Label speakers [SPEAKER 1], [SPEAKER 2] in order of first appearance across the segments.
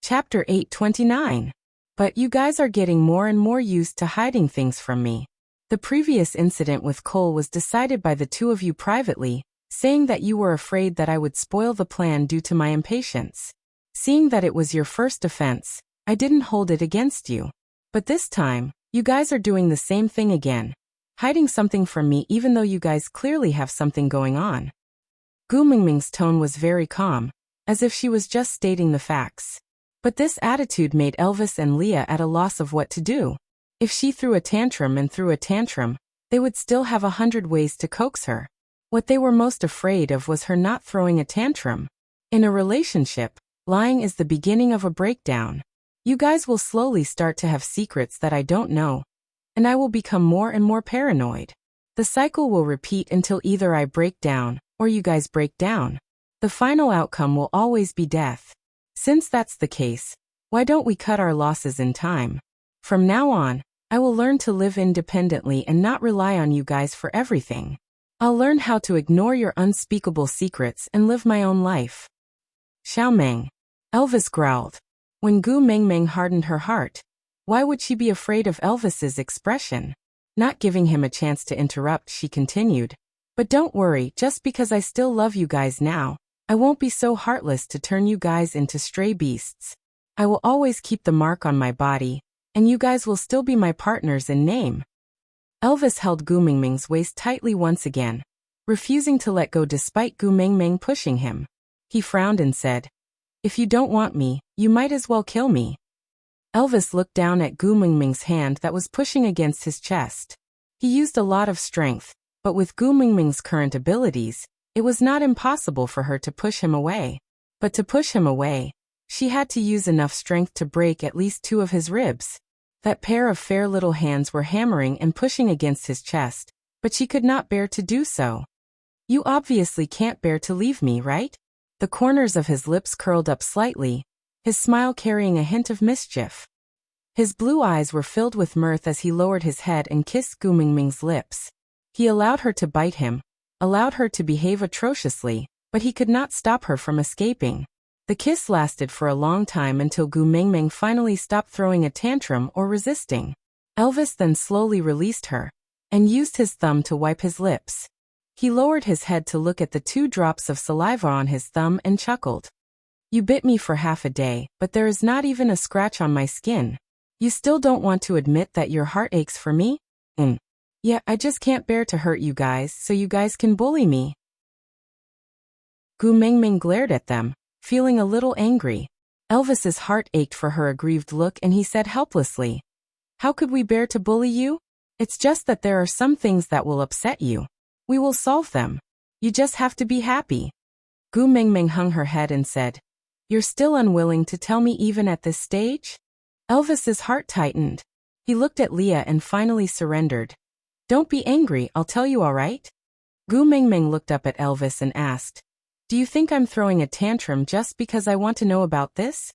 [SPEAKER 1] Chapter 829. But you guys are getting more and more used to hiding things from me. The previous incident with Cole was decided by the two of you privately, saying that you were afraid that I would spoil the plan due to my impatience. Seeing that it was your first offense, I didn't hold it against you. But this time, you guys are doing the same thing again. Hiding something from me even though you guys clearly have something going on. Gu Mingming's tone was very calm, as if she was just stating the facts. But this attitude made Elvis and Leah at a loss of what to do. If she threw a tantrum and threw a tantrum, they would still have 100 ways to coax her. What they were most afraid of was her not throwing a tantrum. In a relationship, lying is the beginning of a breakdown. You guys will slowly start to have secrets that I don't know, and I will become more and more paranoid. The cycle will repeat until either I break down, or you guys break down. The final outcome will always be death. Since that's the case, why don't we cut our losses in time? From now on, I will learn to live independently and not rely on you guys for everything. I'll learn how to ignore your unspeakable secrets and live my own life. Xiao Meng. Elvis growled. When Gu Mengmeng hardened her heart, why would she be afraid of Elvis's expression? Not giving him a chance to interrupt, she continued. But don't worry, just because I still love you guys now, I won't be so heartless to turn you guys into stray beasts. I will always keep the mark on my body, and you guys will still be my partners in name. Elvis held Gu Mingming's waist tightly once again, refusing to let go despite Gu Mingming pushing him. He frowned and said, "If you don't want me, you might as well kill me." Elvis looked down at Gu Mingming's hand that was pushing against his chest. He used a lot of strength, but with Gu Mingming's current abilities, it was not impossible for her to push him away. But to push him away, she had to use enough strength to break at least 2 of his ribs. That pair of fair little hands were hammering and pushing against his chest, but she could not bear to do so. "You obviously can't bear to leave me, right?" The corners of his lips curled up slightly, his smile carrying a hint of mischief. His blue eyes were filled with mirth as he lowered his head and kissed Gu Mingming's lips. He allowed her to bite him, allowed her to behave atrociously, but he could not stop her from escaping. The kiss lasted for a long time until Gu Mingming finally stopped throwing a tantrum or resisting. Elvis then slowly released her, and used his thumb to wipe his lips. He lowered his head to look at the 2 drops of saliva on his thumb and chuckled. "You bit me for half a day, but there is not even a scratch on my skin. You still don't want to admit that your heart aches for me? Yeah, I just can't bear to hurt you guys, so you guys can bully me." Gu Mingming glared at them, feeling a little angry. Elvis's heart ached for her aggrieved look and he said helplessly, "How could we bear to bully you? It's just that there are some things that will upset you. We will solve them. You just have to be happy." Gu Mingming hung her head and said, "You're still unwilling to tell me even at this stage?" Elvis's heart tightened. He looked at Leah and finally surrendered. "Don't be angry, I'll tell you, all right?" Gu Mingming looked up at Elvis and asked, "Do you think I'm throwing a tantrum just because I want to know about this?"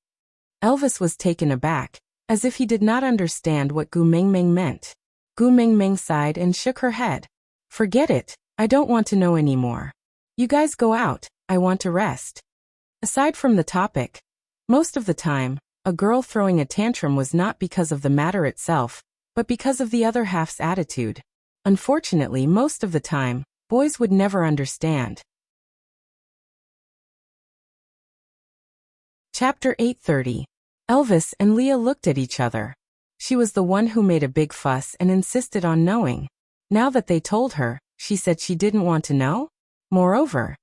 [SPEAKER 1] Elvis was taken aback, as if he did not understand what Gu Mingming meant. Gu Mingming sighed and shook her head. "Forget it, I don't want to know anymore. You guys go out, I want to rest." Aside from the topic, most of the time, a girl throwing a tantrum was not because of the matter itself, but because of the other half's attitude. Unfortunately, most of the time, boys would never understand. Chapter 830. Elvis and Leah looked at each other. She was the one who made a big fuss and insisted on knowing. Now that they told her, she said she didn't want to know? Moreover,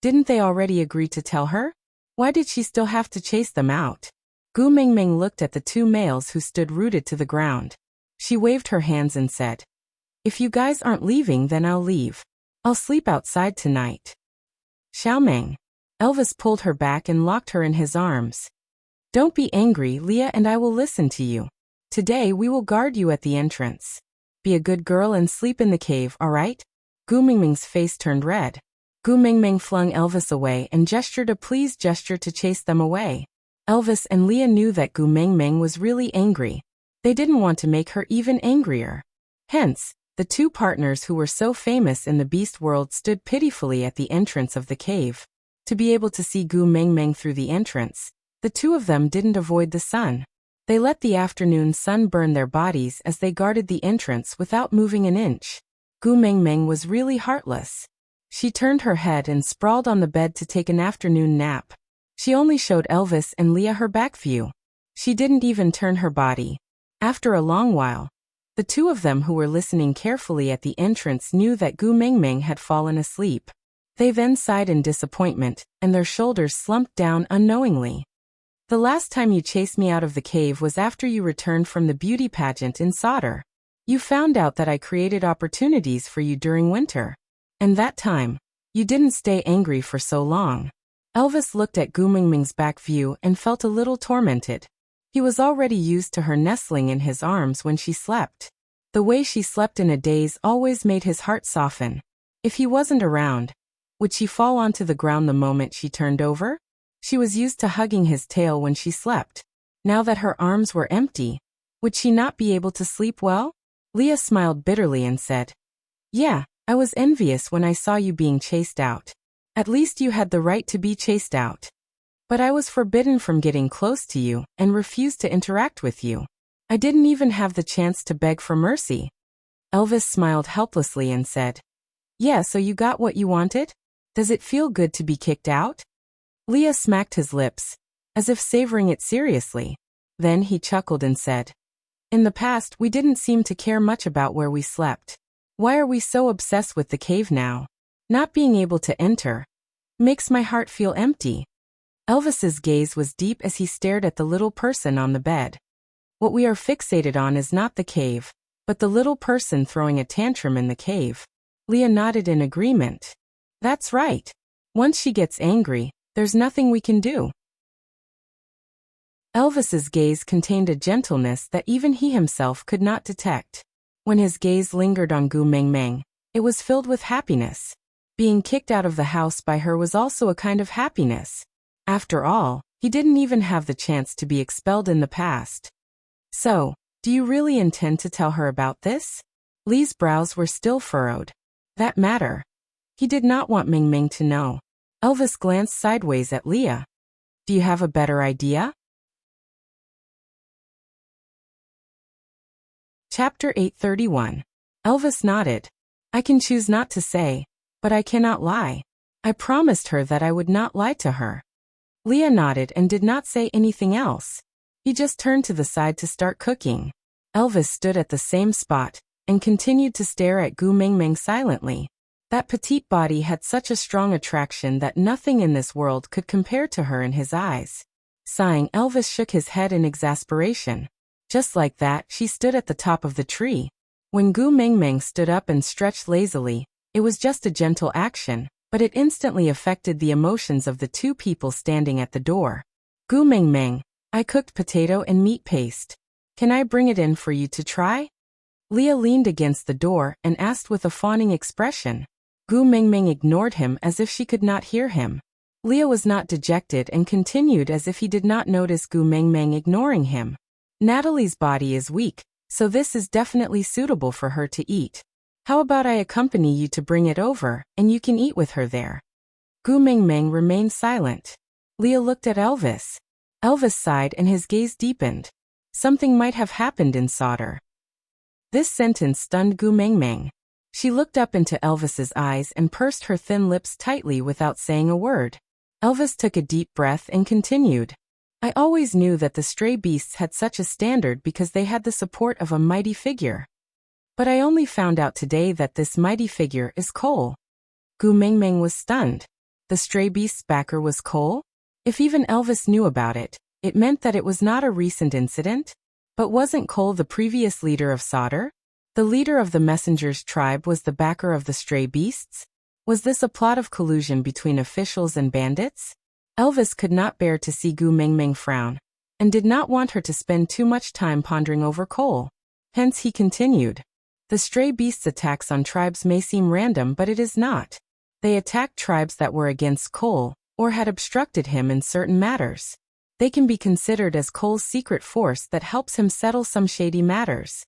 [SPEAKER 1] didn't they already agree to tell her? Why did she still have to chase them out? Gu Mingming looked at the 2 males who stood rooted to the ground. She waved her hands and said, "If you guys aren't leaving, then I'll leave. I'll sleep outside tonight." "Xiao Meng." Elvis pulled her back and locked her in his arms. "Don't be angry, Leah, and I will listen to you. Today we will guard you at the entrance. Be a good girl and sleep in the cave, all right?" Gu Mingming's face turned red. Gu Mingming flung Elvis away and gestured a please gesture to chase them away. Elvis and Leah knew that Gu Mingming was really angry. They didn't want to make her even angrier. Hence, the 2 partners who were so famous in the beast world stood pitifully at the entrance of the cave. To be able to see Gu Mingming through the entrance, The two of them didn't avoid the sun. They let the afternoon sun burn their bodies as they guarded the entrance without moving an inch. Gu Mengmeng was really heartless. She turned her head and sprawled on the bed to take an afternoon nap. She only showed Elvis and Leah her back view. She didn't even turn her body. After a long while, the two of them who were listening carefully at the entrance knew that Gu Mengmeng had fallen asleep. They then sighed in disappointment, and their shoulders slumped down unknowingly. The last time you chased me out of the cave was after you returned from the beauty pageant in Sauder. You found out that I created opportunities for you during winter. And that time, you didn't stay angry for so long. Elvis looked at Gu Mengmeng's back view and felt a little tormented. He was already used to her nestling in his arms when she slept. The way she slept in a daze always made his heart soften. If he wasn't around, would she fall onto the ground the moment she turned over? She was used to hugging his tail when she slept. Now that her arms were empty, would she not be able to sleep well? Leah smiled bitterly and said, "Yeah, I was envious when I saw you being chased out. At least you had the right to be chased out. But I was forbidden from getting close to you and refused to interact with you. I didn't even have the chance to beg for mercy." Elvis smiled helplessly and said, "Yeah, so you got what you wanted? Does it feel good to be kicked out?" Leah smacked his lips, as if savoring it seriously. Then he chuckled and said, "In the past we didn't seem to care much about where we slept. Why are we so obsessed with the cave now? Not being able to enter makes my heart feel empty." Elvis's gaze was deep as he stared at the little person on the bed. "What we are fixated on is not the cave, but the little person throwing a tantrum in the cave." Leah nodded in agreement. "That's right. Once she gets angry, there's nothing we can do." Elvis's gaze contained a gentleness that even he himself could not detect. When his gaze lingered on Gu Mengmeng, it was filled with happiness. Being kicked out of the house by her was also a kind of happiness. After all, he didn't even have the chance to be expelled in the past. "So, do you really intend to tell her about this?" Lee's brows were still furrowed. That matter. He did not want Mengmeng to know. Elvis glanced sideways at Leah. "Do you have a better idea?" Chapter 831. Elvis nodded. "I can choose not to say, but I cannot lie. I promised her that I would not lie to her." Leah nodded and did not say anything else. He just turned to the side to start cooking. Elvis stood at the same spot and continued to stare at Gu Mengmeng silently. That petite body had such a strong attraction that nothing in this world could compare to her in his eyes. Sighing, Elvis shook his head in exasperation. Just like that, she stood at the top of the tree. When Gu Mengmeng stood up and stretched lazily, it was just a gentle action, but it instantly affected the emotions of the two people standing at the door. "Gu Mengmeng, I cooked potato and meat paste. Can I bring it in for you to try?" Leah leaned against the door and asked with a fawning expression. Gu Mengmeng ignored him as if she could not hear him. Leah was not dejected and continued as if he did not notice Gu Mengmeng ignoring him. "Natalie's body is weak, so this is definitely suitable for her to eat. How about I accompany you to bring it over, and you can eat with her there?" Gu Mengmeng remained silent. Leah looked at Elvis. Elvis sighed and his gaze deepened. Something might have happened in Sauder. This sentence stunned Gu Mengmeng. She looked up into Elvis's eyes and pursed her thin lips tightly without saying a word. Elvis took a deep breath and continued. "I always knew that the stray beasts had such a standard because they had the support of a mighty figure. But I only found out today that this mighty figure is Cole." Gu Mengmeng was stunned. The stray beast's backer was Cole? If even Elvis knew about it, it meant that it was not a recent incident. But wasn't Cole the previous leader of Sauder? The leader of the Messengers tribe was the backer of the stray beasts? Was this a plot of collusion between officials and bandits? Elvis could not bear to see Gu Mengmeng frown, and did not want her to spend too much time pondering over Cole. Hence he continued. "The stray beasts' attacks on tribes may seem random, but it is not. They attacked tribes that were against Cole, or had obstructed him in certain matters. They can be considered as Cole's secret force that helps him settle some shady matters."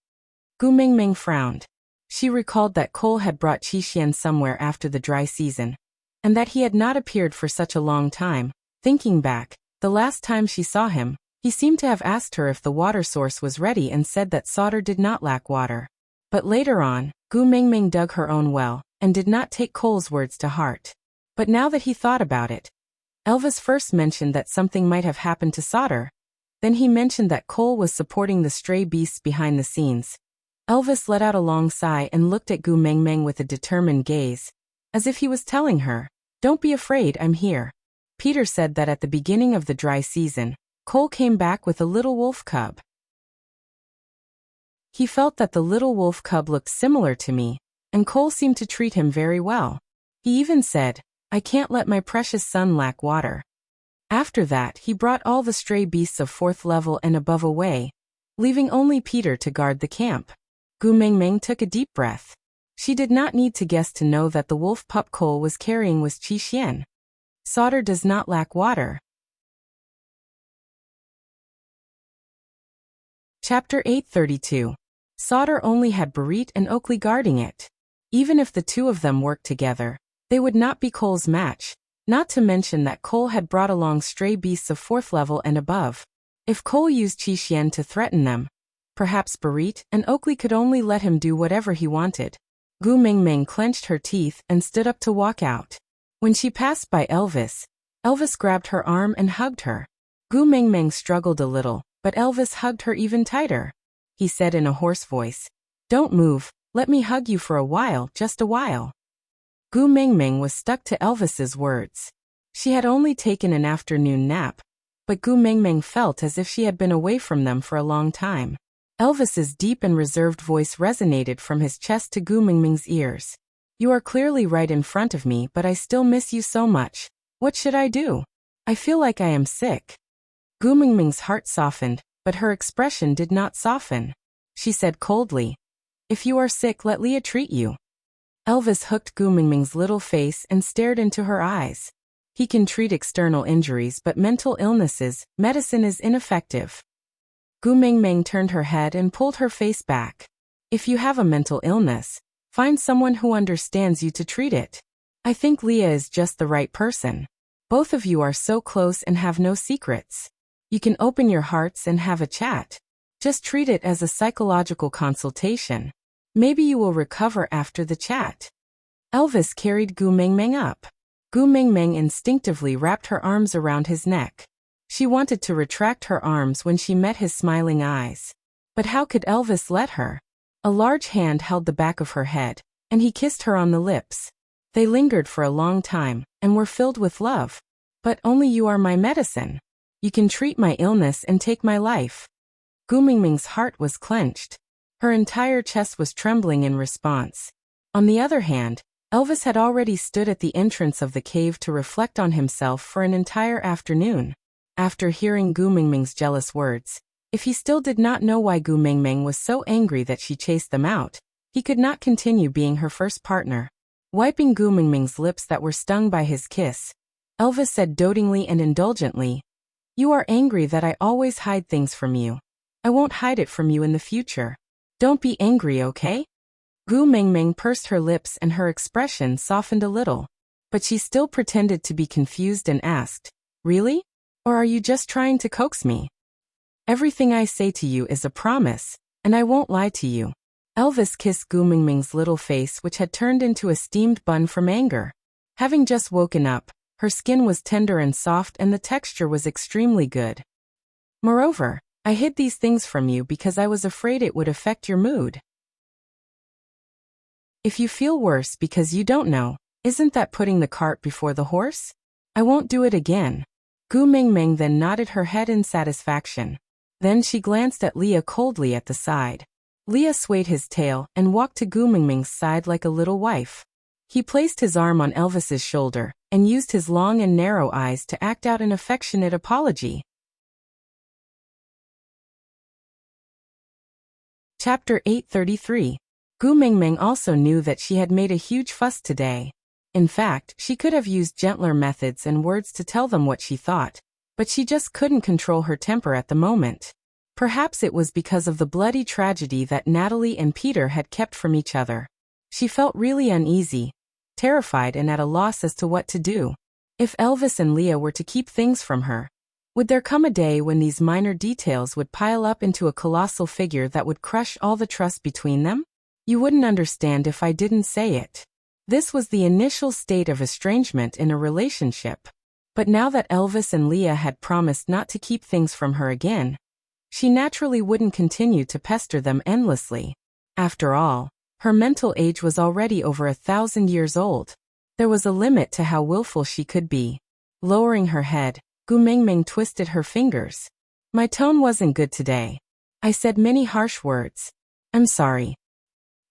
[SPEAKER 1] Gu Mengmeng frowned. She recalled that Cole had brought Qixian somewhere after the dry season, and that he had not appeared for such a long time. Thinking back, The last time she saw him, he seemed to have asked her if the water source was ready and said that Sauter did not lack water. But later on, Gu Mingming dug her own well, and did not take Cole's words to heart. But now that he thought about it, Elvis first mentioned that something might have happened to Sauter. Then he mentioned that Cole was supporting the stray beasts behind the scenes. Elvis let out a long sigh and looked at Gu Mingming with a determined gaze, as if he was telling her, "Don't be afraid, I'm here." Peter said that at the beginning of the dry season, Cole came back with a little wolf cub. He felt that the little wolf cub looked similar to me, and Cole seemed to treat him very well. He even said, "I can't let my precious son lack water." After that, he brought all the stray beasts of 4th level and above away, leaving only Peter to guard the camp. Gu Mingming took a deep breath. She did not need to guess to know that the wolf pup Cole was carrying was Qi Xian. Sauter does not lack water. Chapter 832. Sauter only had Barit and Oakley guarding it. Even if the two of them worked together, they would not be Cole's match. Not to mention that Cole had brought along stray beasts of 4th level and above. If Cole used Qi Xian to threaten them, perhaps Barit and Oakley could only let him do whatever he wanted. Gu Mingming clenched her teeth and stood up to walk out. When she passed by Elvis, Elvis grabbed her arm and hugged her. Gu Mingming struggled a little, but Elvis hugged her even tighter. He said in a hoarse voice, "Don't move, let me hug you for a while, just a while." Gu Mingming was stuck to Elvis's words. She had only taken an afternoon nap, but Gu Mingming felt as if she had been away from them for a long time. Elvis's deep and reserved voice resonated from his chest to Gu Mingming's ears. "You are clearly right in front of me, but I still miss you so much. What should I do? I feel like I am sick." Gu Mingming's heart softened, but her expression did not soften. She said coldly, "If you are sick, let Leah treat you." Elvis hooked Gu Mingming's little face and stared into her eyes. He can treat external injuries, but mental illnesses, medicine is ineffective. Gu Mingming turned her head and pulled her face back. "If you have a mental illness, find someone who understands you to treat it. I think Leah is just the right person. Both of you are so close and have no secrets. You can open your hearts and have a chat. Just treat it as a psychological consultation. Maybe you will recover after the chat." Elvis carried Gu Mingming up. Gu Mingming instinctively wrapped her arms around his neck. She wanted to retract her arms when she met his smiling eyes. But how could Elvis let her? A large hand held the back of her head, and he kissed her on the lips. They lingered for a long time, and were filled with love. "But only you are my medicine. You can treat my illness and take my life." Gu Mingming's heart was clenched. Her entire chest was trembling in response. On the other hand, Elvis had already stood at the entrance of the cave to reflect on himself for an entire afternoon. After hearing Gu Mingming's jealous words, if he still did not know why Gu Mingming was so angry that she chased them out, he could not continue being her first partner. Wiping Gu Mingming's lips that were stung by his kiss, Elvis said dotingly and indulgently, "You are angry that I always hide things from you. I won't hide it from you in the future. Don't be angry, okay?" Gu Mingming pursed her lips and her expression softened a little. But she still pretended to be confused and asked, "Really? Or are you just trying to coax me?" "Everything I say to you is a promise, and I won't lie to you." Elvis kissed Gu Mingming's little face, which had turned into a steamed bun from anger. Having just woken up, her skin was tender and soft and the texture was extremely good. "Moreover, I hid these things from you because I was afraid it would affect your mood. If you feel worse because you don't know, isn't that putting the cart before the horse? I won't do it again." Gu Mingming then nodded her head in satisfaction. Then she glanced at Leah coldly at the side. Leah swayed his tail and walked to Gu Mingming's side like a little wife. He placed his arm on Elvis's shoulder and used his long and narrow eyes to act out an affectionate apology. Chapter 833. Gu Mingming also knew that she had made a huge fuss today. In fact, she could have used gentler methods and words to tell them what she thought, but she just couldn't control her temper at the moment. Perhaps it was because of the bloody tragedy that Natalie and Peter had kept from each other. She felt really uneasy, terrified and at a loss as to what to do. If Elvis and Leah were to keep things from her, Would there come a day when these minor details would pile up into a colossal figure that would crush all the trust between them? You wouldn't understand if I didn't say it. This was the initial state of estrangement in a relationship. But now that Elvis and Leah had promised not to keep things from her again, she naturally wouldn't continue to pester them endlessly. After all, her mental age was already over 1,000 years old. There was a limit to how willful she could be. Lowering her head, Gu Mingming twisted her fingers. My tone wasn't good today. I said many harsh words. I'm sorry.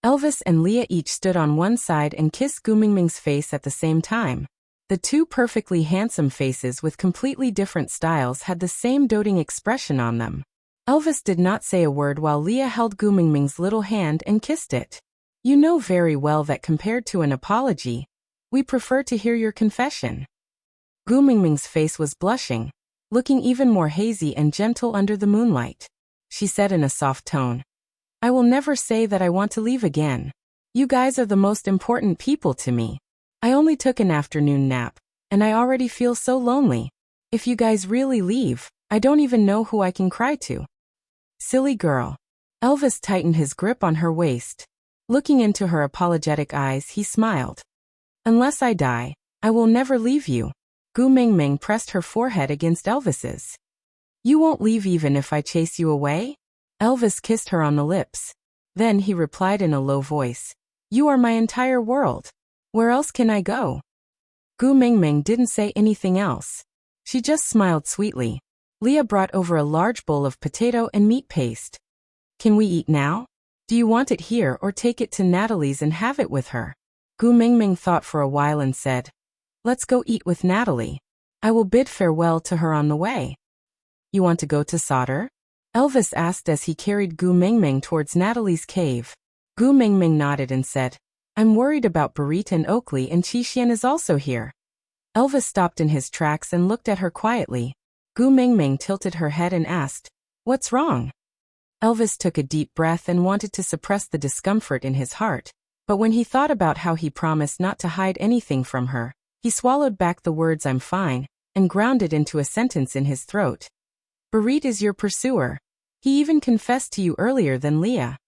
[SPEAKER 1] Elvis and Leah each stood on one side and kissed Gu Mingming's face at the same time. The two perfectly handsome faces with completely different styles had the same doting expression on them. Elvis did not say a word while Leah held Gu Mingming's little hand and kissed it. You know very well that compared to an apology, we prefer to hear your confession. Gu Mingming's face was blushing, looking even more hazy and gentle under the moonlight. She said in a soft tone, I will never say that I want to leave again. You guys are the most important people to me. I only took an afternoon nap, and I already feel so lonely. If you guys really leave, I don't even know who I can cry to. Silly girl. Elvis tightened his grip on her waist. Looking into her apologetic eyes, he smiled. Unless I die, I will never leave you. Gu Mingming pressed her forehead against Elvis's. You won't leave even if I chase you away? Elvis kissed her on the lips. Then he replied in a low voice. You are my entire world. Where else can I go? Gu Mingming didn't say anything else. She just smiled sweetly. Leah brought over a large bowl of potato and meat paste. Can we eat now? Do you want it here or take it to Natalie's and have it with her? Gu Mingming thought for a while and said, Let's go eat with Natalie. I will bid farewell to her on the way. You want to go to Sauter? Elvis asked as he carried Gu Mingming towards Natalie's cave. Gu Mingming nodded and said, I'm worried about Barit and Oakley and Qixian is also here. Elvis stopped in his tracks and looked at her quietly. Gu Mingming tilted her head and asked, What's wrong? Elvis took a deep breath and wanted to suppress the discomfort in his heart, but when he thought about how he promised not to hide anything from her, he swallowed back the words I'm fine, and ground it into a sentence in his throat. Barit is your pursuer. He even confessed to you earlier than Leah.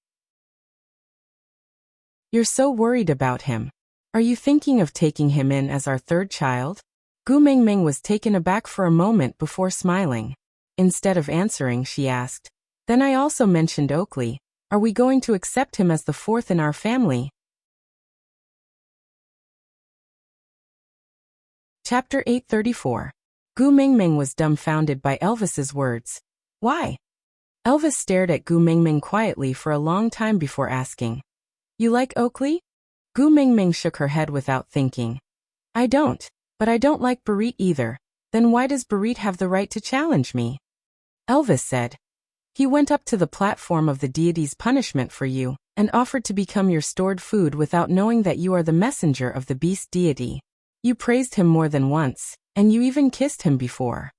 [SPEAKER 1] You're so worried about him. Are you thinking of taking him in as our third child? Gu Mingming was taken aback for a moment before smiling. Instead of answering, she asked, Then I also mentioned Oakley. Are we going to accept him as the fourth in our family? Chapter 834. Gu Mingming was dumbfounded by Elvis's words. Why? Elvis stared at Gu Mingming quietly for a long time before asking, You like Oakley? Gu Mingming shook her head without thinking. I don't, but I don't like Barit either. Then why does Barit have the right to challenge me? Elvis said, He went up to the platform of the deity's punishment for you, and offered to become your stored food without knowing that you are the messenger of the beast deity. You praised him more than once, and you even kissed him before.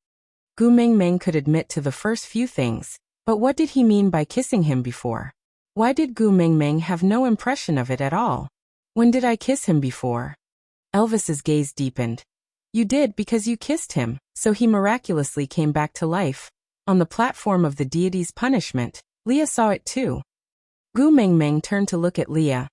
[SPEAKER 1] Gu Mingming could admit to the first few things, but what did he mean by kissing him before? Why did Gu Mingming have no impression of it at all? When did I kiss him before? Elvis's gaze deepened. You did because you kissed him, so he miraculously came back to life. On the platform of the deity's punishment, Leah saw it too. Gu Mingming turned to look at Leah,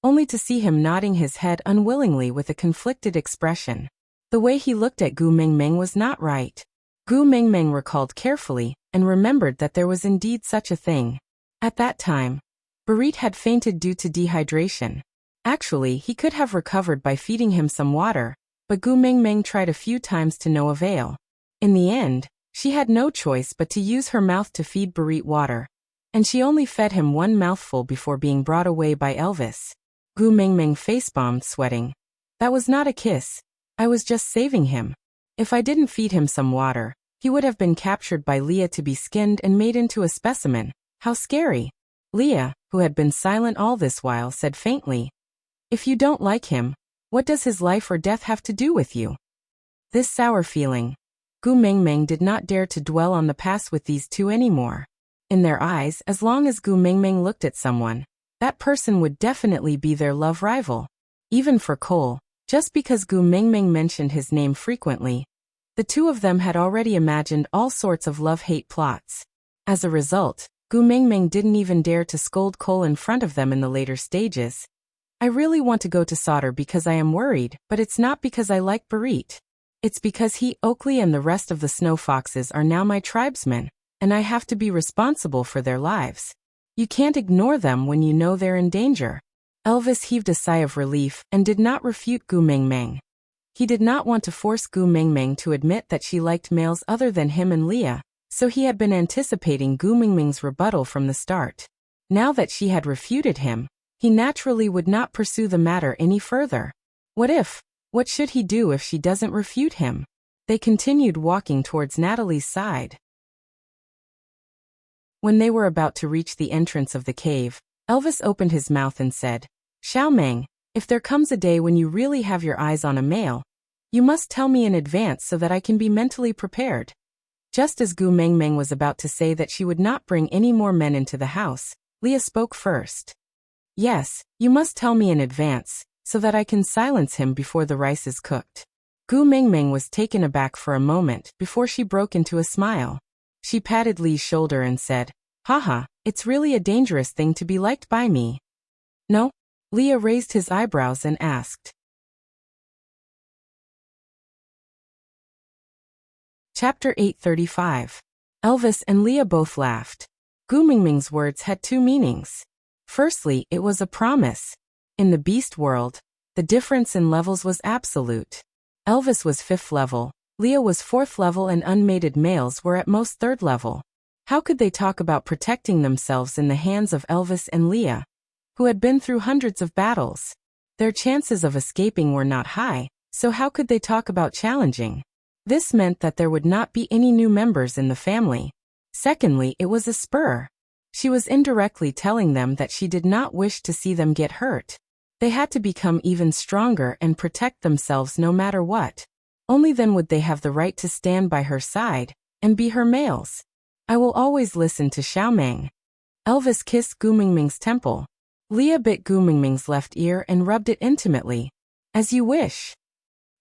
[SPEAKER 1] only to see him nodding his head unwillingly with a conflicted expression. The way he looked at Gu Mingming was not right. Gu Mingming recalled carefully, and remembered that there was indeed such a thing. At that time, Barit had fainted due to dehydration. Actually, he could have recovered by feeding him some water, but Gu Mingming tried a few times to no avail. In the end, she had no choice but to use her mouth to feed Barit water, and she only fed him one mouthful before being brought away by Elvis. Gu Mingming face-bombed, sweating. That was not a kiss. I was just saving him. If I didn't feed him some water, he would have been captured by Leah to be skinned and made into a specimen. How scary. Leah, who had been silent all this while, said faintly, If you don't like him, what does his life or death have to do with you? This sour feeling. Gu Mingming did not dare to dwell on the past with these two anymore. In their eyes, as long as Gu Mingming looked at someone, that person would definitely be their love rival. Even for Cole, just because Gu Mingming mentioned his name frequently, The two of them had already imagined all sorts of love-hate plots. As a result, Gu Mingming didn't even dare to scold Cole in front of them in the later stages. I really want to go to Sauter because I am worried, but it's not because I like Barit. It's because he, Oakley and the rest of the snow foxes are now my tribesmen, and I have to be responsible for their lives. You can't ignore them when you know they're in danger. Elvis heaved a sigh of relief and did not refute Gu Mingming. He did not want to force Gu Mingming to admit that she liked males other than him and Leah, so he had been anticipating Gu Mingming's rebuttal from the start. Now that she had refuted him, he naturally would not pursue the matter any further. What should he do if she doesn't refute him? They continued walking towards Natalie's side. When they were about to reach the entrance of the cave, Elvis opened his mouth and said, "Xiaomeng, if there comes a day when you really have your eyes on a male, you must tell me in advance so that I can be mentally prepared." Just as Gu Mingming was about to say that she would not bring any more men into the house, Leah spoke first. "Yes, you must tell me in advance, so that I can silence him before the rice is cooked." Gu Mingming was taken aback for a moment before she broke into a smile. She patted Lee's shoulder and said, "Haha, it's really a dangerous thing to be liked by me." "No?" Leah raised his eyebrows and asked. Chapter 835. Elvis and Leah both laughed. Gu Mingming's words had two meanings. Firstly, it was a promise. In the beast world, the difference in levels was absolute. Elvis was 5th level, Leah was 4th level, and unmated males were at most 3rd level. How could they talk about protecting themselves in the hands of Elvis and Leah, who had been through hundreds of battles? Their chances of escaping were not high, so how could they talk about challenging? This meant that there would not be any new members in the family. Secondly, it was a spur. She was indirectly telling them that she did not wish to see them get hurt. They had to become even stronger and protect themselves no matter what. Only then would they have the right to stand by her side and be her males. "I will always listen to Xiaomeng." Elvis kissed Gu Mingming's temple. Leah bit Gu Mingming's left ear and rubbed it intimately. "As you wish."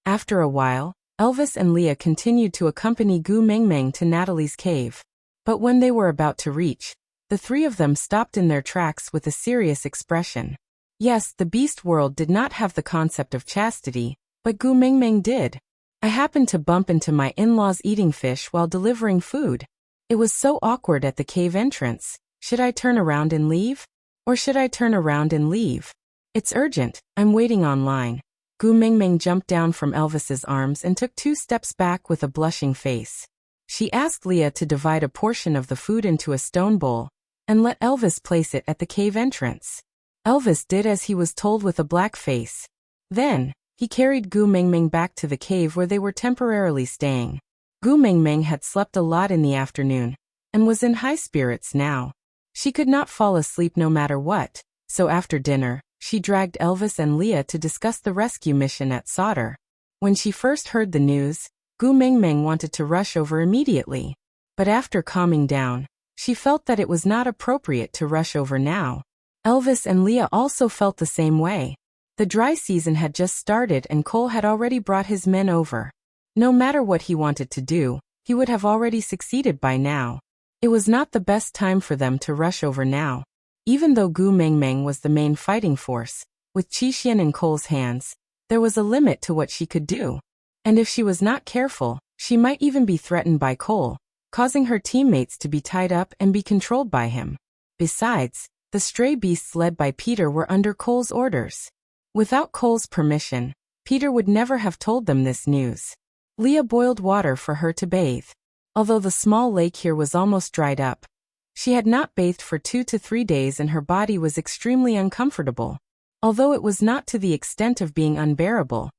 [SPEAKER 1] After a while, Elvis and Leah continued to accompany Gu Mingming to Natalie's cave. But when they were about to reach, the three of them stopped in their tracks with a serious expression. Yes, the beast world did not have the concept of chastity, but Gu Mingming did. "I happened to bump into my in-laws eating fish while delivering food. It was so awkward at the cave entrance. Should I turn around and leave? Or should I turn around and leave? It's urgent, I'm waiting online." Gu Mingming jumped down from Elvis's arms and took 2 steps back with a blushing face. She asked Leah to divide a portion of the food into a stone bowl, and let Elvis place it at the cave entrance. Elvis did as he was told with a black face. Then, he carried Gu Mingming back to the cave where they were temporarily staying. Gu Mingming had slept a lot in the afternoon, and was in high spirits now. She could not fall asleep no matter what, so after dinner, she dragged Elvis and Leah to discuss the rescue mission at Sauter. When she first heard the news, Gu Mingming wanted to rush over immediately. But after calming down, she felt that it was not appropriate to rush over now. Elvis and Leah also felt the same way. The dry season had just started and Cole had already brought his men over. No matter what he wanted to do, he would have already succeeded by now. It was not the best time for them to rush over now. Even though Gu Mingming was the main fighting force, with Qixian in Cole's hands, there was a limit to what she could do. And if she was not careful, she might even be threatened by Cole, causing her teammates to be tied up and be controlled by him. Besides, the stray beasts led by Peter were under Cole's orders. Without Cole's permission, Peter would never have told them this news. Leah boiled water for her to bathe. Although the small lake here was almost dried up, she had not bathed for 2 to 3 days and her body was extremely uncomfortable. Although it was not to the extent of being unbearable,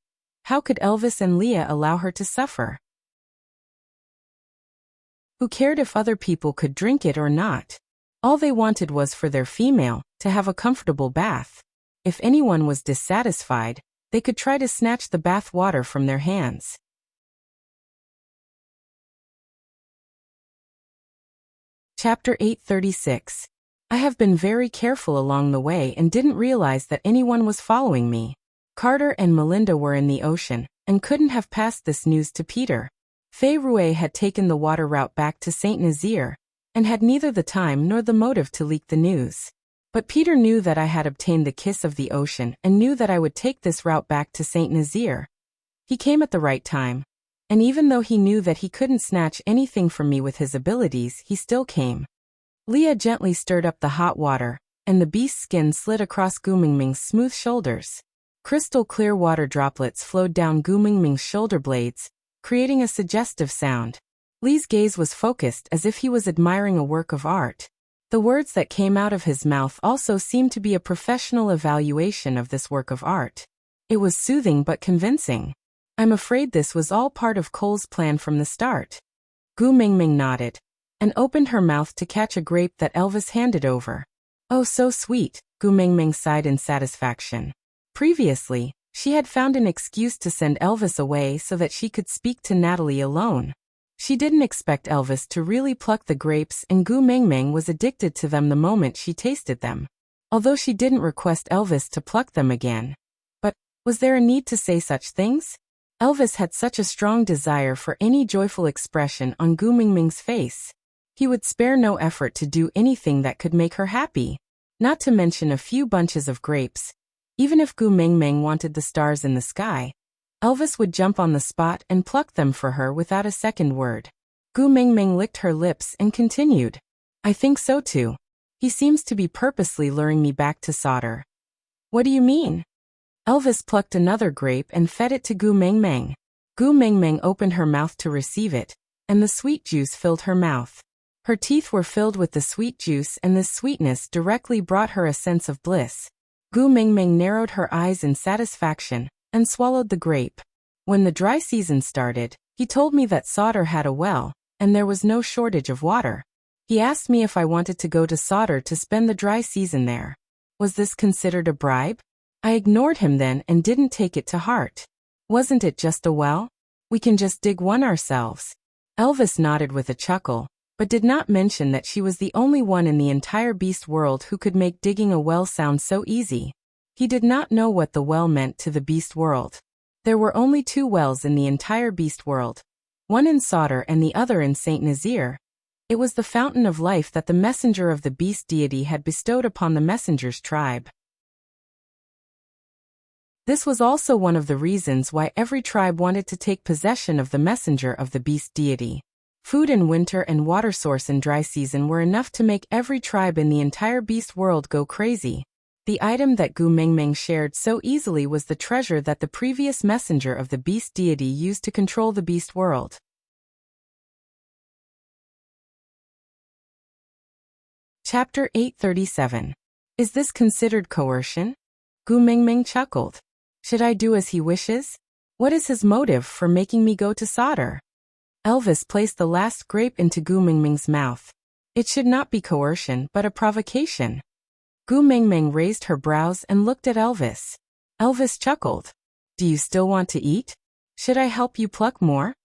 [SPEAKER 1] how could Elvis and Leah allow her to suffer? Who cared if other people could drink it or not? All they wanted was for their female to have a comfortable bath. If anyone was dissatisfied, they could try to snatch the bath water from their hands. Chapter 836. I have been very careful along the way and didn't realize that anyone was following me. Carter and Melinda were in the ocean and couldn't have passed this news to Peter. Fei Rui had taken the water route back to Saint Nazaire, and had neither the time nor the motive to leak the news. But Peter knew that I had obtained the kiss of the ocean and knew that I would take this route back to Saint Nazaire. He came at the right time. And even though he knew that he couldn't snatch anything from me with his abilities, he still came. Leah gently stirred up the hot water, and the beast's skin slid across Gu Mingming's smooth shoulders. Crystal clear water droplets flowed down Gu Mingming's shoulder blades, creating a suggestive sound. Lee's gaze was focused as if he was admiring a work of art. The words that came out of his mouth also seemed to be a professional evaluation of this work of art. It was soothing but convincing. I'm afraid this was all part of Cole's plan from the start. Gu Mingming nodded, and opened her mouth to catch a grape that Elvis handed over. Oh, so sweet, Gu Mingming sighed in satisfaction. Previously, she had found an excuse to send Elvis away so that she could speak to Natalie alone. She didn't expect Elvis to really pluck the grapes, and Gu Mingming was addicted to them the moment she tasted them. Although she didn't request Elvis to pluck them again. But, was there a need to say such things? Elvis had such a strong desire for any joyful expression on Gu Mingming's face. He would spare no effort to do anything that could make her happy. Not to mention a few bunches of grapes. Even if Gu Mingming wanted the stars in the sky, Elvis would jump on the spot and pluck them for her without a second word. Gu Mingming licked her lips and continued. I think so too. He seems to be purposely luring me back to solder. What do you mean? Elvis plucked another grape and fed it to Gu Mingming. Gu Mingming opened her mouth to receive it, and the sweet juice filled her mouth. Her teeth were filled with the sweet juice, and this sweetness directly brought her a sense of bliss. Gu Mingming narrowed her eyes in satisfaction, and swallowed the grape. When the dry season started, he told me that Solder had a well, and there was no shortage of water. He asked me if I wanted to go to Solder to spend the dry season there. Was this considered a bribe? I ignored him then and didn't take it to heart. Wasn't it just a well? We can just dig one ourselves. Elvis nodded with a chuckle, but did not mention that she was the only one in the entire beast world who could make digging a well sound so easy. He did not know what the well meant to the beast world. There were only 2 wells in the entire beast world, one in Solder and the other in Saint Nazaire. It was the fountain of life that the messenger of the beast deity had bestowed upon the messenger's tribe. This was also one of the reasons why every tribe wanted to take possession of the messenger of the beast deity. Food in winter and water source in dry season were enough to make every tribe in the entire beast world go crazy. The item that Gu Mingming shared so easily was the treasure that the previous messenger of the beast deity used to control the beast world. Chapter 837. Is this considered coercion? Gu Mingming chuckled. Should I do as he wishes? What is his motive for making me go to Solder? Elvis placed the last grape into Gu Mingming's mouth. It should not be coercion but a provocation. Gu Mingming raised her brows and looked at Elvis. Elvis chuckled. Do you still want to eat? Should I help you pluck more?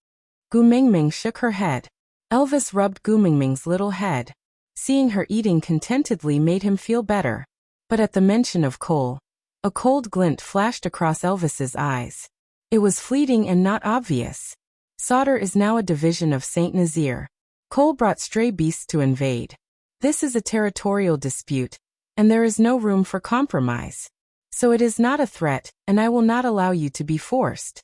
[SPEAKER 1] Gu Mingming shook her head. Elvis rubbed Gu Mingming's little head. Seeing her eating contentedly made him feel better. But at the mention of Cole, a cold glint flashed across Elvis's eyes. It was fleeting and not obvious. Solder is now a division of Saint Nazaire. Cole brought stray beasts to invade. This is a territorial dispute, and there is no room for compromise. So it is not a threat, and I will not allow you to be forced.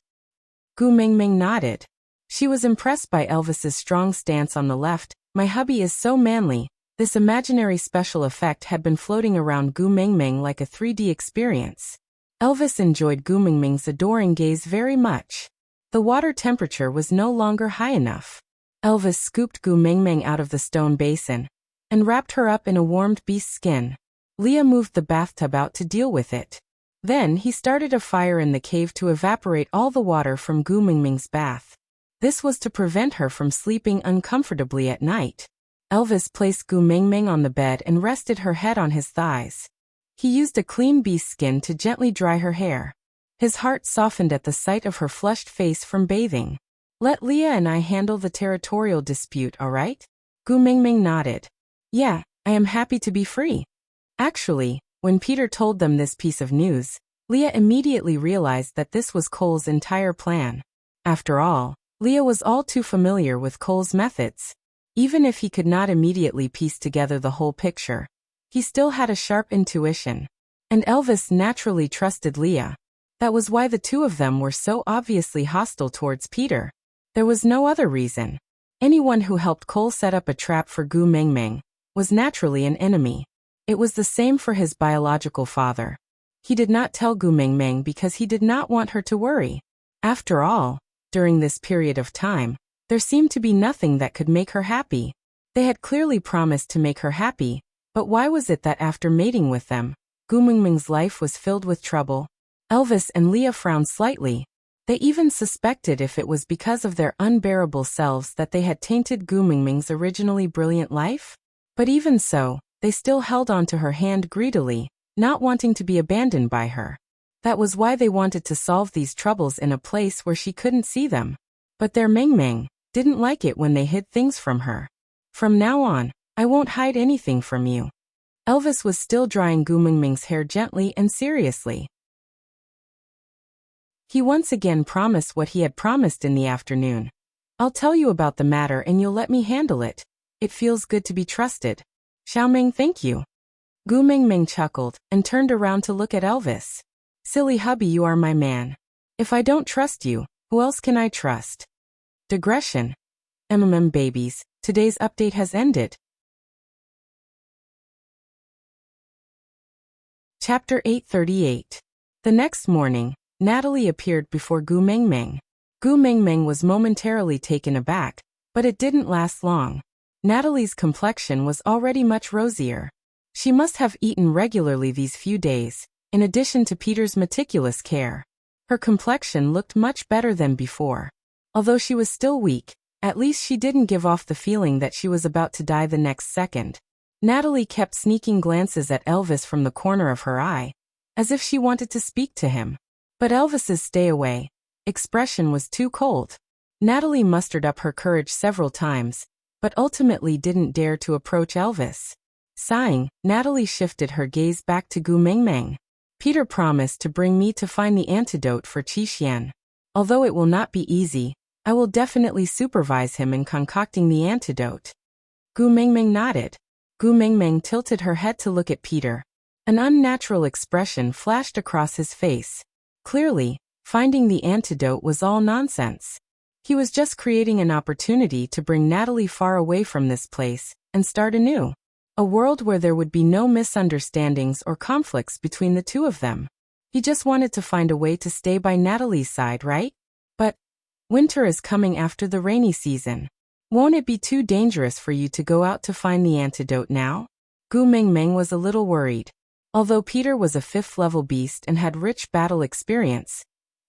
[SPEAKER 1] Gu Mingming nodded. She was impressed by Elvis's strong stance on the left. My hubby is so manly. This imaginary special effect had been floating around Gu Mingming like a 3D experience. Elvis enjoyed Gu Mingming's adoring gaze very much. The water temperature was no longer high enough. Elvis scooped Gu Mingming out of the stone basin and wrapped her up in a warmed beast skin. Leah moved the bathtub out to deal with it. Then he started a fire in the cave to evaporate all the water from Gu Mingming's bath. This was to prevent her from sleeping uncomfortably at night. Elvis placed Gu Mingming on the bed and rested her head on his thighs. He used a clean beast skin to gently dry her hair. His heart softened at the sight of her flushed face from bathing. Let Leah and I handle the territorial dispute, all right? Gu Mingming nodded. Yeah, I am happy to be free. Actually, when Peter told them this piece of news, Leah immediately realized that this was Cole's entire plan. After all, Leah was all too familiar with Cole's methods. Even if he could not immediately piece together the whole picture, he still had a sharp intuition. And Elvis naturally trusted Leah. That was why the two of them were so obviously hostile towards Peter. There was no other reason. Anyone who helped Cole set up a trap for Gu Mengmeng was naturally an enemy. It was the same for his biological father. He did not tell Gu Mengmeng because he did not want her to worry. After all, during this period of time, there seemed to be nothing that could make her happy. They had clearly promised to make her happy, but why was it that after mating with them, Gu Mengmeng's life was filled with trouble? Elvis and Leah frowned slightly. They even suspected if it was because of their unbearable selves that they had tainted Gu Mengmeng's originally brilliant life. But even so, they still held on to her hand greedily, not wanting to be abandoned by her. That was why they wanted to solve these troubles in a place where she couldn't see them. But their Mengmeng didn't like it when they hid things from her. From now on, I won't hide anything from you. Elvis was still drying Gu Mengmeng's hair gently and seriously. He once again promised what he had promised in the afternoon. I'll tell you about the matter and you'll let me handle it. It feels good to be trusted. Xiaomeng, thank you. Gu Mengmeng chuckled and turned around to look at Elvis. Silly hubby, you are my man. If I don't trust you, who else can I trust? Digression. Babies, today's update has ended. Chapter 838. The next morning, Natalie appeared before Gu Mengmeng. Gu Mengmeng was momentarily taken aback, but it didn't last long. Natalie's complexion was already much rosier. She must have eaten regularly these few days, in addition to Peter's meticulous care. Her complexion looked much better than before. Although she was still weak, at least she didn't give off the feeling that she was about to die the next second. Natalie kept sneaking glances at Elvis from the corner of her eye, as if she wanted to speak to him. But Elvis's stay-away expression was too cold. Natalie mustered up her courage several times, but ultimately didn't dare to approach Elvis. Sighing, Natalie shifted her gaze back to Gu Mengmeng. Peter promised to bring me to find the antidote for Qi. Although it will not be easy, I will definitely supervise him in concocting the antidote. Gu Mengmeng nodded. Gu Mengmeng tilted her head to look at Peter. An unnatural expression flashed across his face. Clearly, finding the antidote was all nonsense. He was just creating an opportunity to bring Natalie far away from this place and start anew. A world where there would be no misunderstandings or conflicts between the two of them. He just wanted to find a way to stay by Natalie's side, right? But winter is coming after the rainy season. Won't it be too dangerous for you to go out to find the antidote now? Gu Mengmeng was a little worried. Although Peter was a 5th-level beast and had rich battle experience,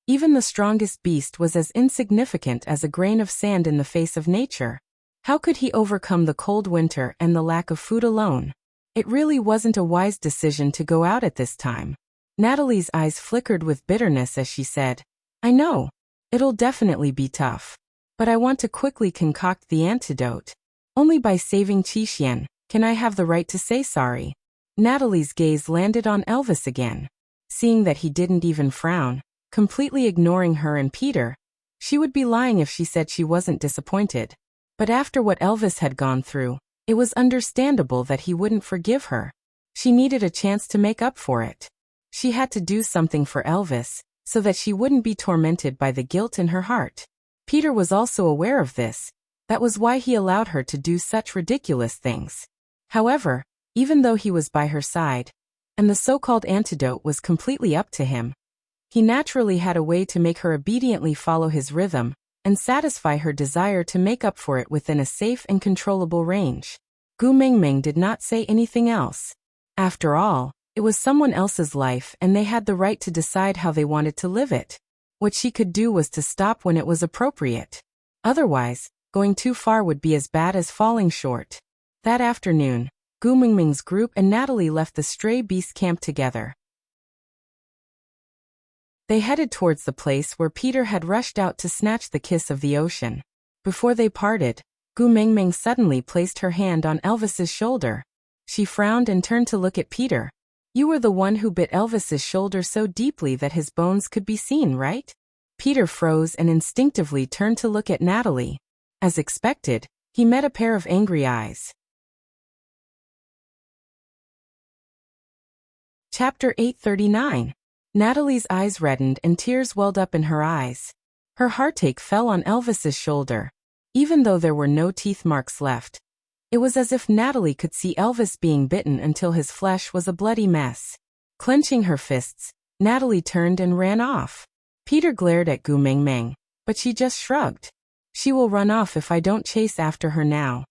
[SPEAKER 1] even the strongest beast was as insignificant as a grain of sand in the face of nature. How could he overcome the cold winter and the lack of food alone? It really wasn't a wise decision to go out at this time. Natalie's eyes flickered with bitterness as she said, I know. It'll definitely be tough. But I want to quickly concoct the antidote. Only by saving Qi can I have the right to say sorry. Natalie's gaze landed on Elvis again. Seeing that he didn't even frown, completely ignoring her and Peter, she would be lying if she said she wasn't disappointed. But after what Elvis had gone through, it was understandable that he wouldn't forgive her. She needed a chance to make up for it. She had to do something for Elvis, so that she wouldn't be tormented by the guilt in her heart. Peter was also aware of this. That was why he allowed her to do such ridiculous things. However, even though he was by her side, and the so-called antidote was completely up to him, he naturally had a way to make her obediently follow his rhythm and satisfy her desire to make up for it within a safe and controllable range. Gu Mengmeng did not say anything else. After all, it was someone else's life and they had the right to decide how they wanted to live it. What she could do was to stop when it was appropriate. Otherwise, going too far would be as bad as falling short. That afternoon, Gu Mengmeng's group and Natalie left the stray beast camp together. They headed towards the place where Peter had rushed out to snatch the kiss of the ocean. Before they parted, Gu Mengmeng suddenly placed her hand on Elvis's shoulder. She frowned and turned to look at Peter. You were the one who bit Elvis's shoulder so deeply that his bones could be seen, right? Peter froze and instinctively turned to look at Natalie. As expected, he met a pair of angry eyes. Chapter 839. Natalie's eyes reddened and tears welled up in her eyes. Her heartache fell on Elvis's shoulder. Even though there were no teeth marks left, it was as if Natalie could see Elvis being bitten until his flesh was a bloody mess. Clenching her fists, Natalie turned and ran off. Peter glared at Gu Mengmeng, but she just shrugged. She will run off if I don't chase after her now.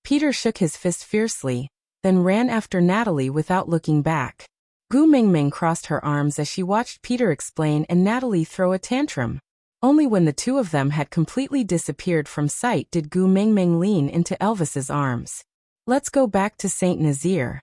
[SPEAKER 1] Peter shook his fist fiercely, then ran after Natalie without looking back. Gu Mengmeng crossed her arms as she watched Peter explain and Natalie throw a tantrum. Only when the two of them had completely disappeared from sight did Gu Mengmeng lean into Elvis's arms. Let's go back to Saint Nazaire.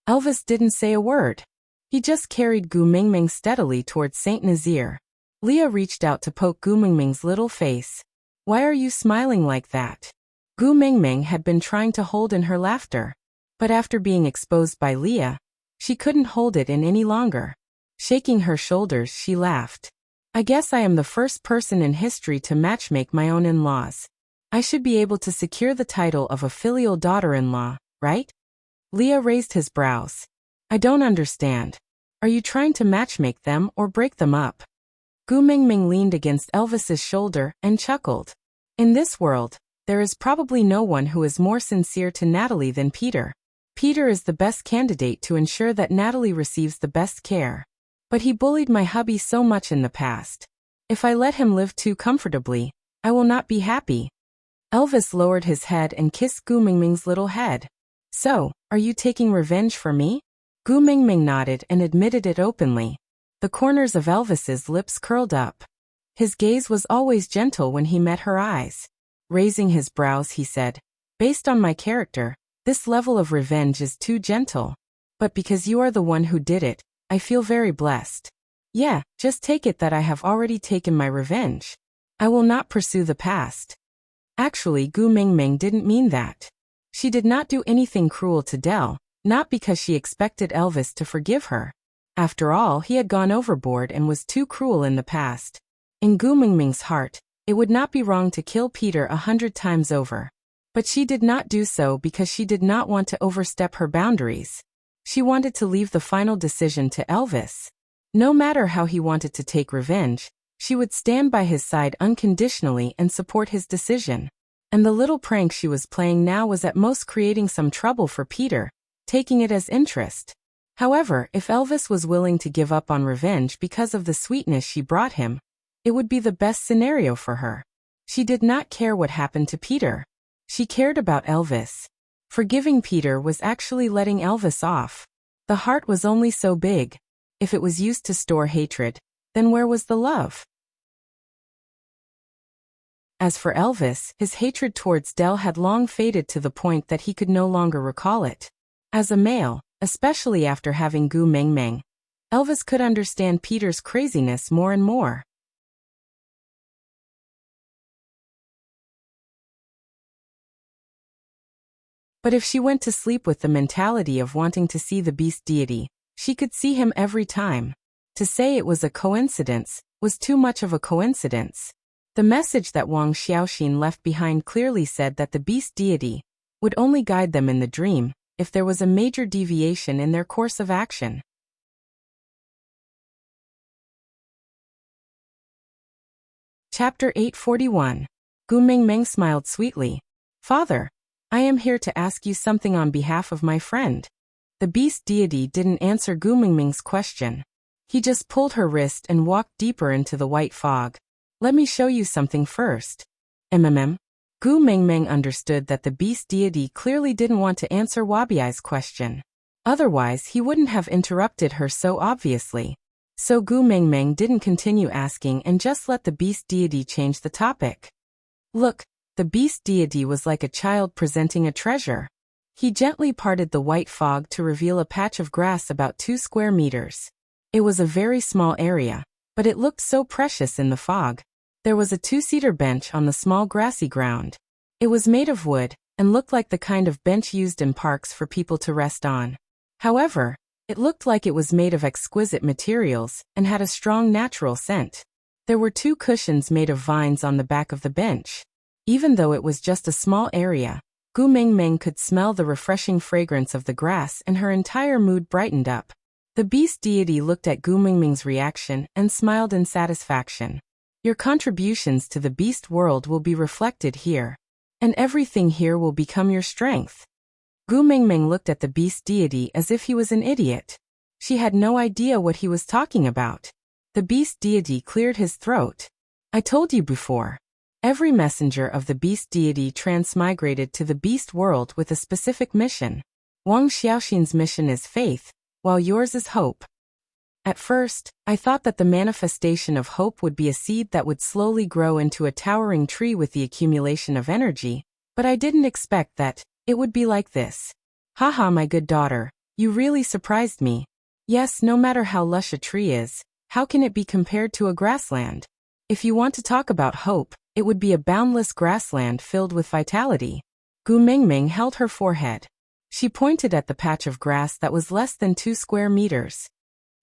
[SPEAKER 1] Elvis didn't say a word. He just carried Gu Mengmeng steadily towards Saint Nazaire. Leah reached out to poke Gu Mengmeng's little face. Why are you smiling like that? Gu Mengmeng had been trying to hold in her laughter, but after being exposed by Leah, she couldn't hold it in any longer. Shaking her shoulders, she laughed. I guess I am the first person in history to matchmake my own in-laws. I should be able to secure the title of a filial daughter-in-law, right? Leah raised his brows. I don't understand. Are you trying to matchmake them or break them up? Gu Mengmeng leaned against Elvis's shoulder and chuckled. In this world, there is probably no one who is more sincere to Natalie than Peter. Peter is the best candidate to ensure that Natalie receives the best care. But he bullied my hubby so much in the past. If I let him live too comfortably, I will not be happy. Elvis lowered his head and kissed Gu Mengmeng's little head. So, are you taking revenge for me? Gu Mengmeng nodded and admitted it openly. The corners of Elvis's lips curled up. His gaze was always gentle when he met her eyes. Raising his brows, he said, based on my character, this level of revenge is too gentle. But because you are the one who did it, I feel very blessed. Yeah, just take it that I have already taken my revenge. I will not pursue the past. Actually, Gu Mengmeng didn't mean that. She did not do anything cruel to Dell, not because she expected Elvis to forgive her. After all, he had gone overboard and was too cruel in the past. In Gu Mengmeng's heart, it would not be wrong to kill Peter 100 times over. But she did not do so because she did not want to overstep her boundaries. She wanted to leave the final decision to Elvis. No matter how he wanted to take revenge, she would stand by his side unconditionally and support his decision. And the little prank she was playing now was at most creating some trouble for Peter, taking it as interest. However, if Elvis was willing to give up on revenge because of the sweetness she brought him, it would be the best scenario for her. She did not care what happened to Peter. She cared about Elvis. Forgiving Peter was actually letting Elvis off. The heart was only so big. If it was used to store hatred, then where was the love? As for Elvis, his hatred towards Dell had long faded to the point that he could no longer recall it. As a male, especially after having Gu Mengmeng, Elvis could understand Peter's craziness more and more. But if she went to sleep with the mentality of wanting to see the beast deity, she could see him every time. To say it was a coincidence was too much of a coincidence. The message that Wang Xiaoxin left behind clearly said that the beast deity would only guide them in the dream if there was a major deviation in their course of action. Chapter 841. Gu Mengmeng smiled sweetly. Father, I am here to ask you something on behalf of my friend. The beast deity didn't answer Gu Mengmeng's question. He just pulled her wrist and walked deeper into the white fog. Let me show you something first. Gu Mengmeng understood that the beast deity clearly didn't want to answer Wabiai's question. Otherwise, he wouldn't have interrupted her so obviously. So Gu Mengmeng didn't continue asking and just let the beast deity change the topic. Look, the beast deity was like a child presenting a treasure. He gently parted the white fog to reveal a patch of grass about 2 square meters. It was a very small area, but it looked so precious in the fog. There was a 2-seater bench on the small grassy ground. It was made of wood, and looked like the kind of bench used in parks for people to rest on. However, it looked like it was made of exquisite materials, and had a strong natural scent. There were 2 cushions made of vines on the back of the bench. Even though it was just a small area, Gu Mingming could smell the refreshing fragrance of the grass and her entire mood brightened up. The beast deity looked at Gu Mingming's reaction and smiled in satisfaction. Your contributions to the beast world will be reflected here, and everything here will become your strength. Gu Mingming looked at the beast deity as if he was an idiot. She had no idea what he was talking about. The beast deity cleared his throat. I told you before. Every messenger of the beast deity transmigrated to the beast world with a specific mission. Wang Xiaoxin's mission is faith, while yours is hope. At first, I thought that the manifestation of hope would be a seed that would slowly grow into a towering tree with the accumulation of energy, but I didn't expect that it would be like this. Haha, my good daughter, you really surprised me. Yes, no matter how lush a tree is, how can it be compared to a grassland? If you want to talk about hope, it would be a boundless grassland filled with vitality. Gu Mingming held her forehead. She pointed at the patch of grass that was less than 2 square meters.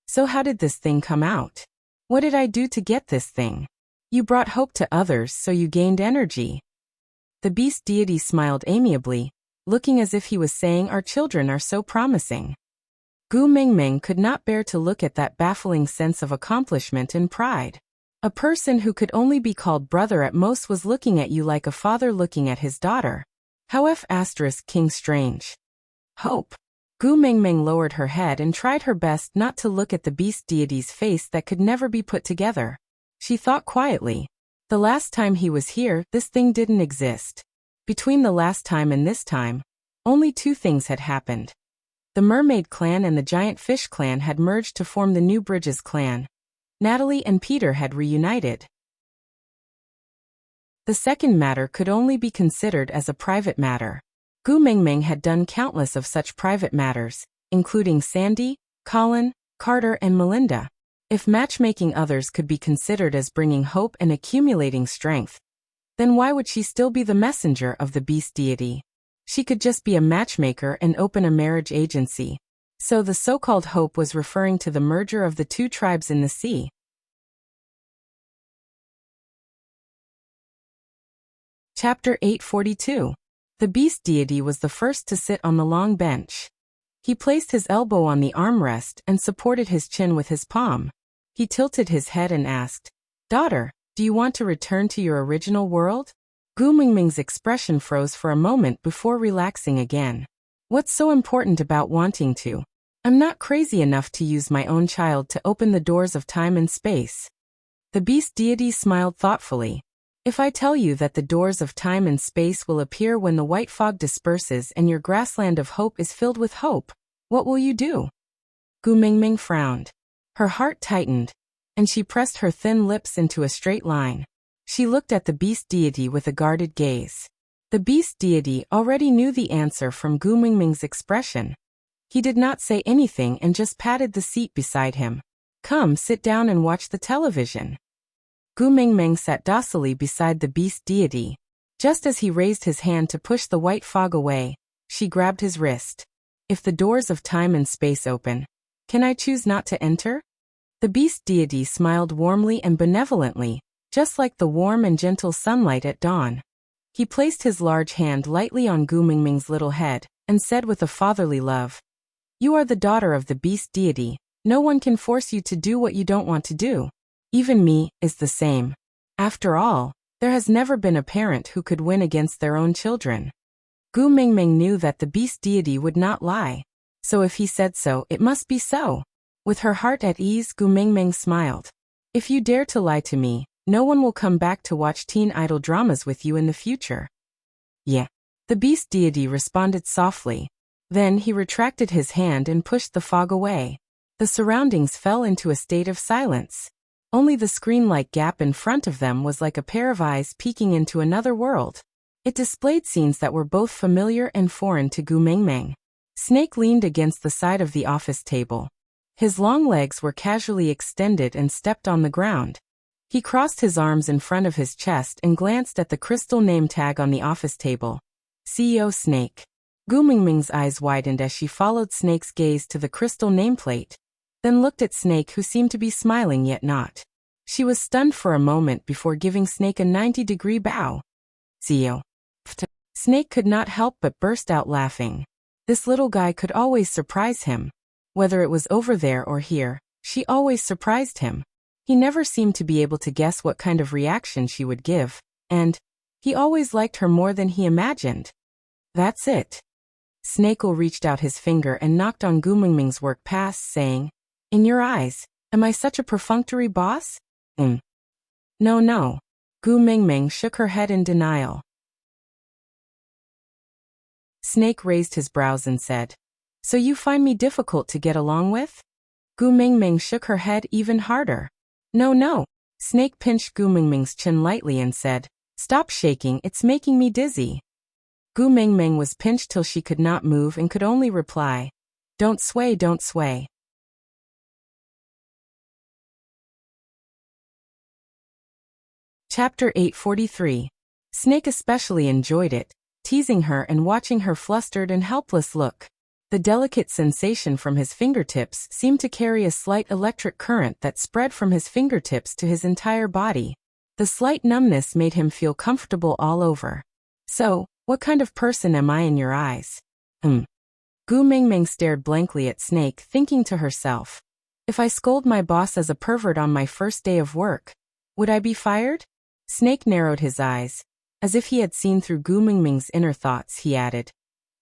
[SPEAKER 1] So how did this thing come out? What did I do to get this thing? You brought hope to others, so you gained energy. The beast deity smiled amiably, looking as if he was saying our children are so promising. Gu Mingming could not bear to look at that baffling sense of accomplishment and pride. A person who could only be called brother at most was looking at you like a father looking at his daughter. How King strange. Hope. Gu Mingming lowered her head and tried her best not to look at the beast deity's face that could never be put together. She thought quietly. The last time he was here, this thing didn't exist. Between the last time and this time, only 2 things had happened. The Mermaid Clan and the Giant Fish Clan had merged to form the New Bridges Clan. Natalie and Peter had reunited. The second matter could only be considered as a private matter. Gu Mingming had done countless of such private matters, including Sandy, Colin, Carter and Melinda. If matchmaking others could be considered as bringing hope and accumulating strength, then why would she still be the messenger of the beast deity? She could just be a matchmaker and open a marriage agency. So the so-called hope was referring to the merger of the 2 tribes in the sea. Chapter 842. The beast deity was the first to sit on the long bench. He placed his elbow on the armrest and supported his chin with his palm. He tilted his head and asked, "Daughter, do you want to return to your original world?" Gu Mingming's expression froze for a moment before relaxing again. What's so important about wanting to? I'm not crazy enough to use my own child to open the doors of time and space. The beast deity smiled thoughtfully. If I tell you that the doors of time and space will appear when the white fog disperses and your grassland of hope is filled with hope, what will you do? Gu Mingming frowned. Her heart tightened, and she pressed her thin lips into a straight line. She looked at the beast deity with a guarded gaze. The beast deity already knew the answer from Gu Mingming's expression. He did not say anything and just patted the seat beside him. Come, sit down and watch the television. Gu Mingming sat docilely beside the beast deity. Just as he raised his hand to push the white fog away, she grabbed his wrist. If the doors of time and space open, can I choose not to enter? The beast deity smiled warmly and benevolently, just like the warm and gentle sunlight at dawn. He placed his large hand lightly on Gu Mingming's little head, and said with a fatherly love, "You are the daughter of the beast deity. No one can force you to do what you don't want to do. Even me is the same. After all, there has never been a parent who could win against their own children." Gu Mingming knew that the beast deity would not lie. So if he said so, it must be so. With her heart at ease, Gu Mingming smiled. "If you dare to lie to me, no one will come back to watch teen idol dramas with you in the future." Yeah. The beast deity responded softly. Then he retracted his hand and pushed the fog away. The surroundings fell into a state of silence. Only the screen-like gap in front of them was like a pair of eyes peeking into another world. It displayed scenes that were both familiar and foreign to Gu Mingming. Snake leaned against the side of the office table. His long legs were casually extended and stepped on the ground. He crossed his arms in front of his chest and glanced at the crystal name tag on the office table. CEO Snake. Gu Mingming's eyes widened as she followed Snake's gaze to the crystal nameplate, then looked at Snake, who seemed to be smiling yet not. She was stunned for a moment before giving Snake a 90-degree bow. Zio. Snake could not help but burst out laughing. This little guy could always surprise him. Whether it was over there or here, she always surprised him. He never seemed to be able to guess what kind of reaction she would give, and he always liked her more than he imagined. That's it. Snake'll reached out his finger and knocked on Gu Mingming's work pass, saying, "In your eyes, am I such a perfunctory boss?" No. Gu Mingming shook her head in denial. Snake raised his brows and said, "So you find me difficult to get along with?" Gu Mingming shook her head even harder. No. Snake pinched Gu Mingming's chin lightly and said, "Stop shaking, it's making me dizzy." Gu Mingming was pinched till she could not move and could only reply, Don't sway. Chapter 843. Snake especially enjoyed it, teasing her and watching her flustered and helpless look. The delicate sensation from his fingertips seemed to carry a slight electric current that spread from his fingertips to his entire body. The slight numbness made him feel comfortable all over. "So, what kind of person am I in your eyes?" Gu Mingming stared blankly at Snake, thinking to herself, "If I scold my boss as a pervert on my first day of work, would I be fired?" Snake narrowed his eyes. As if he had seen through Gu Mingming's inner thoughts, he added,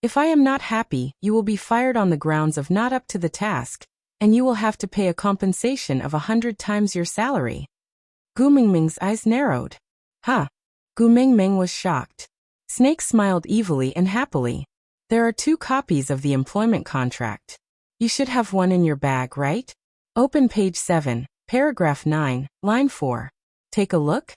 [SPEAKER 1] "If I am not happy, you will be fired on the grounds of not up to the task, and you will have to pay a compensation of 100 times your salary." Gu Mingming's eyes narrowed. Huh. Gu Mingming was shocked. Snake smiled evilly and happily. "There are 2 copies of the employment contract. You should have one in your bag, right? Open page 7, paragraph 9, line 4. Take a look."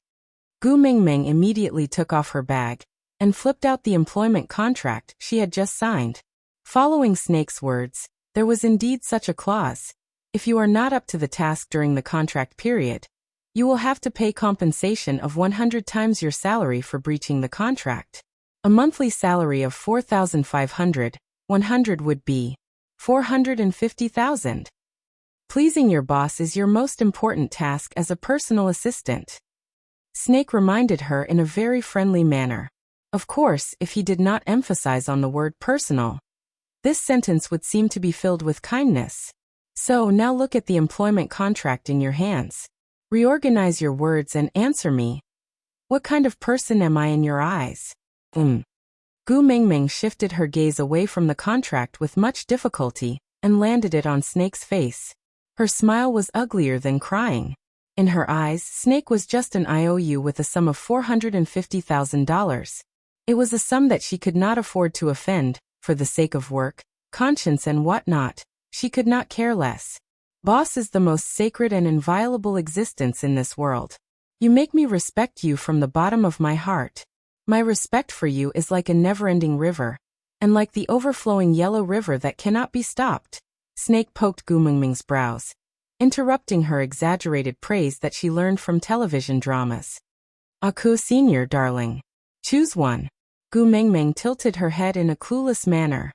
[SPEAKER 1] Gu Mingming immediately took off her bag and flipped out the employment contract she had just signed. Following Snake's words, there was indeed such a clause. If you are not up to the task during the contract period, you will have to pay compensation of 100 times your salary for breaching the contract. A monthly salary of 4,500, 100 would be 450,000. Pleasing your boss is your most important task as a personal assistant. Snake reminded her in a very friendly manner. Of course, if he did not emphasize on the word personal, this sentence would seem to be filled with kindness. So now look at the employment contract in your hands. Reorganize your words and answer me. What kind of person am I in your eyes? Gu Mingming shifted her gaze away from the contract with much difficulty and landed it on Snake's face. Her smile was uglier than crying. In her eyes, Snake was just an IOU with a sum of $450,000. It was a sum that she could not afford to offend, for the sake of work, conscience and whatnot. She could not care less. Boss is the most sacred and inviolable existence in this world. You make me respect you from the bottom of my heart. My respect for you is like a never-ending river, and like the overflowing yellow river that cannot be stopped. Snake poked Gu Mingming's brows, interrupting her exaggerated praise that she learned from television dramas. "Aku Senior, darling. Choose one." Gu Mingming tilted her head in a clueless manner.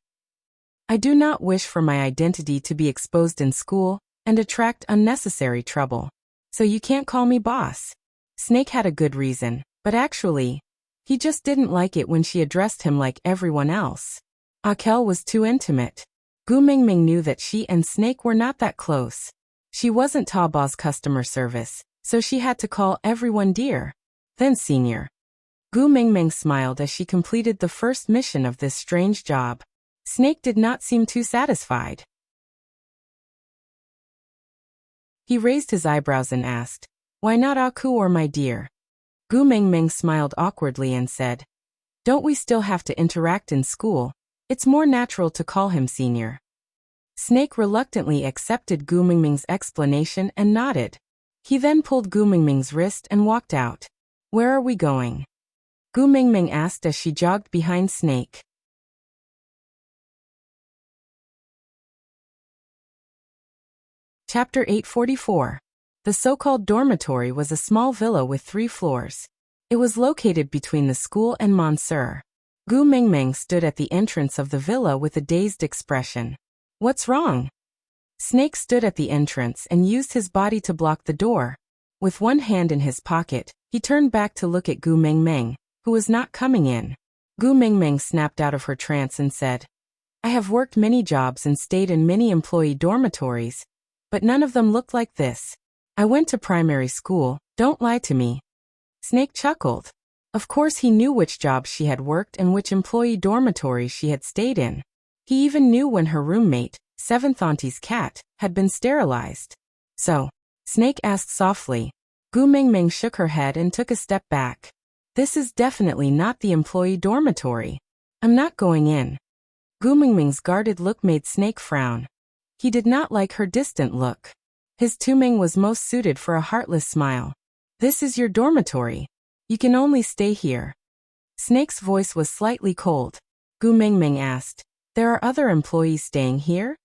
[SPEAKER 1] "I do not wish for my identity to be exposed in school and attract unnecessary trouble. So you can't call me boss." Snake had a good reason, but actually, he just didn't like it when she addressed him like everyone else. Akel was too intimate. Gu Mingming knew that she and Snake were not that close. She wasn't Taoba's customer service, so she had to call everyone dear. Then Senior. Gu Mingming smiled as she completed the first mission of this strange job. Snake did not seem too satisfied. He raised his eyebrows and asked, "Why not Aku or my dear?" Gu Mingming smiled awkwardly and said, "Don't we still have to interact in school? It's more natural to call him Senior." Snake reluctantly accepted Gu Mingming's explanation and nodded. He then pulled Gu Mingming's wrist and walked out. "Where are we going?" Gu Mingming asked as she jogged behind Snake. Chapter 844. The so-called dormitory was a small villa with 3 floors. It was located between the school and Monsieur. Gu Mingming stood at the entrance of the villa with a dazed expression. "What's wrong?" Snake stood at the entrance and used his body to block the door. With one hand in his pocket, he turned back to look at Gu Mengmeng, who was not coming in. Gu Mengmeng snapped out of her trance and said, I have worked many jobs and stayed in many employee dormitories, but none of them looked like this. I went to primary school, don't lie to me. Snake chuckled. Of course he knew which jobs she had worked and which employee dormitories she had stayed in. He even knew when her roommate, 7th Auntie's cat, had been sterilized. So, Snake asked softly. Gu Mengmeng shook her head and took a step back. This is definitely not the employee dormitory. I'm not going in. Gu Mengmeng's guarded look made Snake frown. He did not like her distant look. His Tumeng was most suited for a heartless smile. This is your dormitory. You can only stay here. Snake's voice was slightly cold. Gu Mengmeng asked, There are other employees staying here?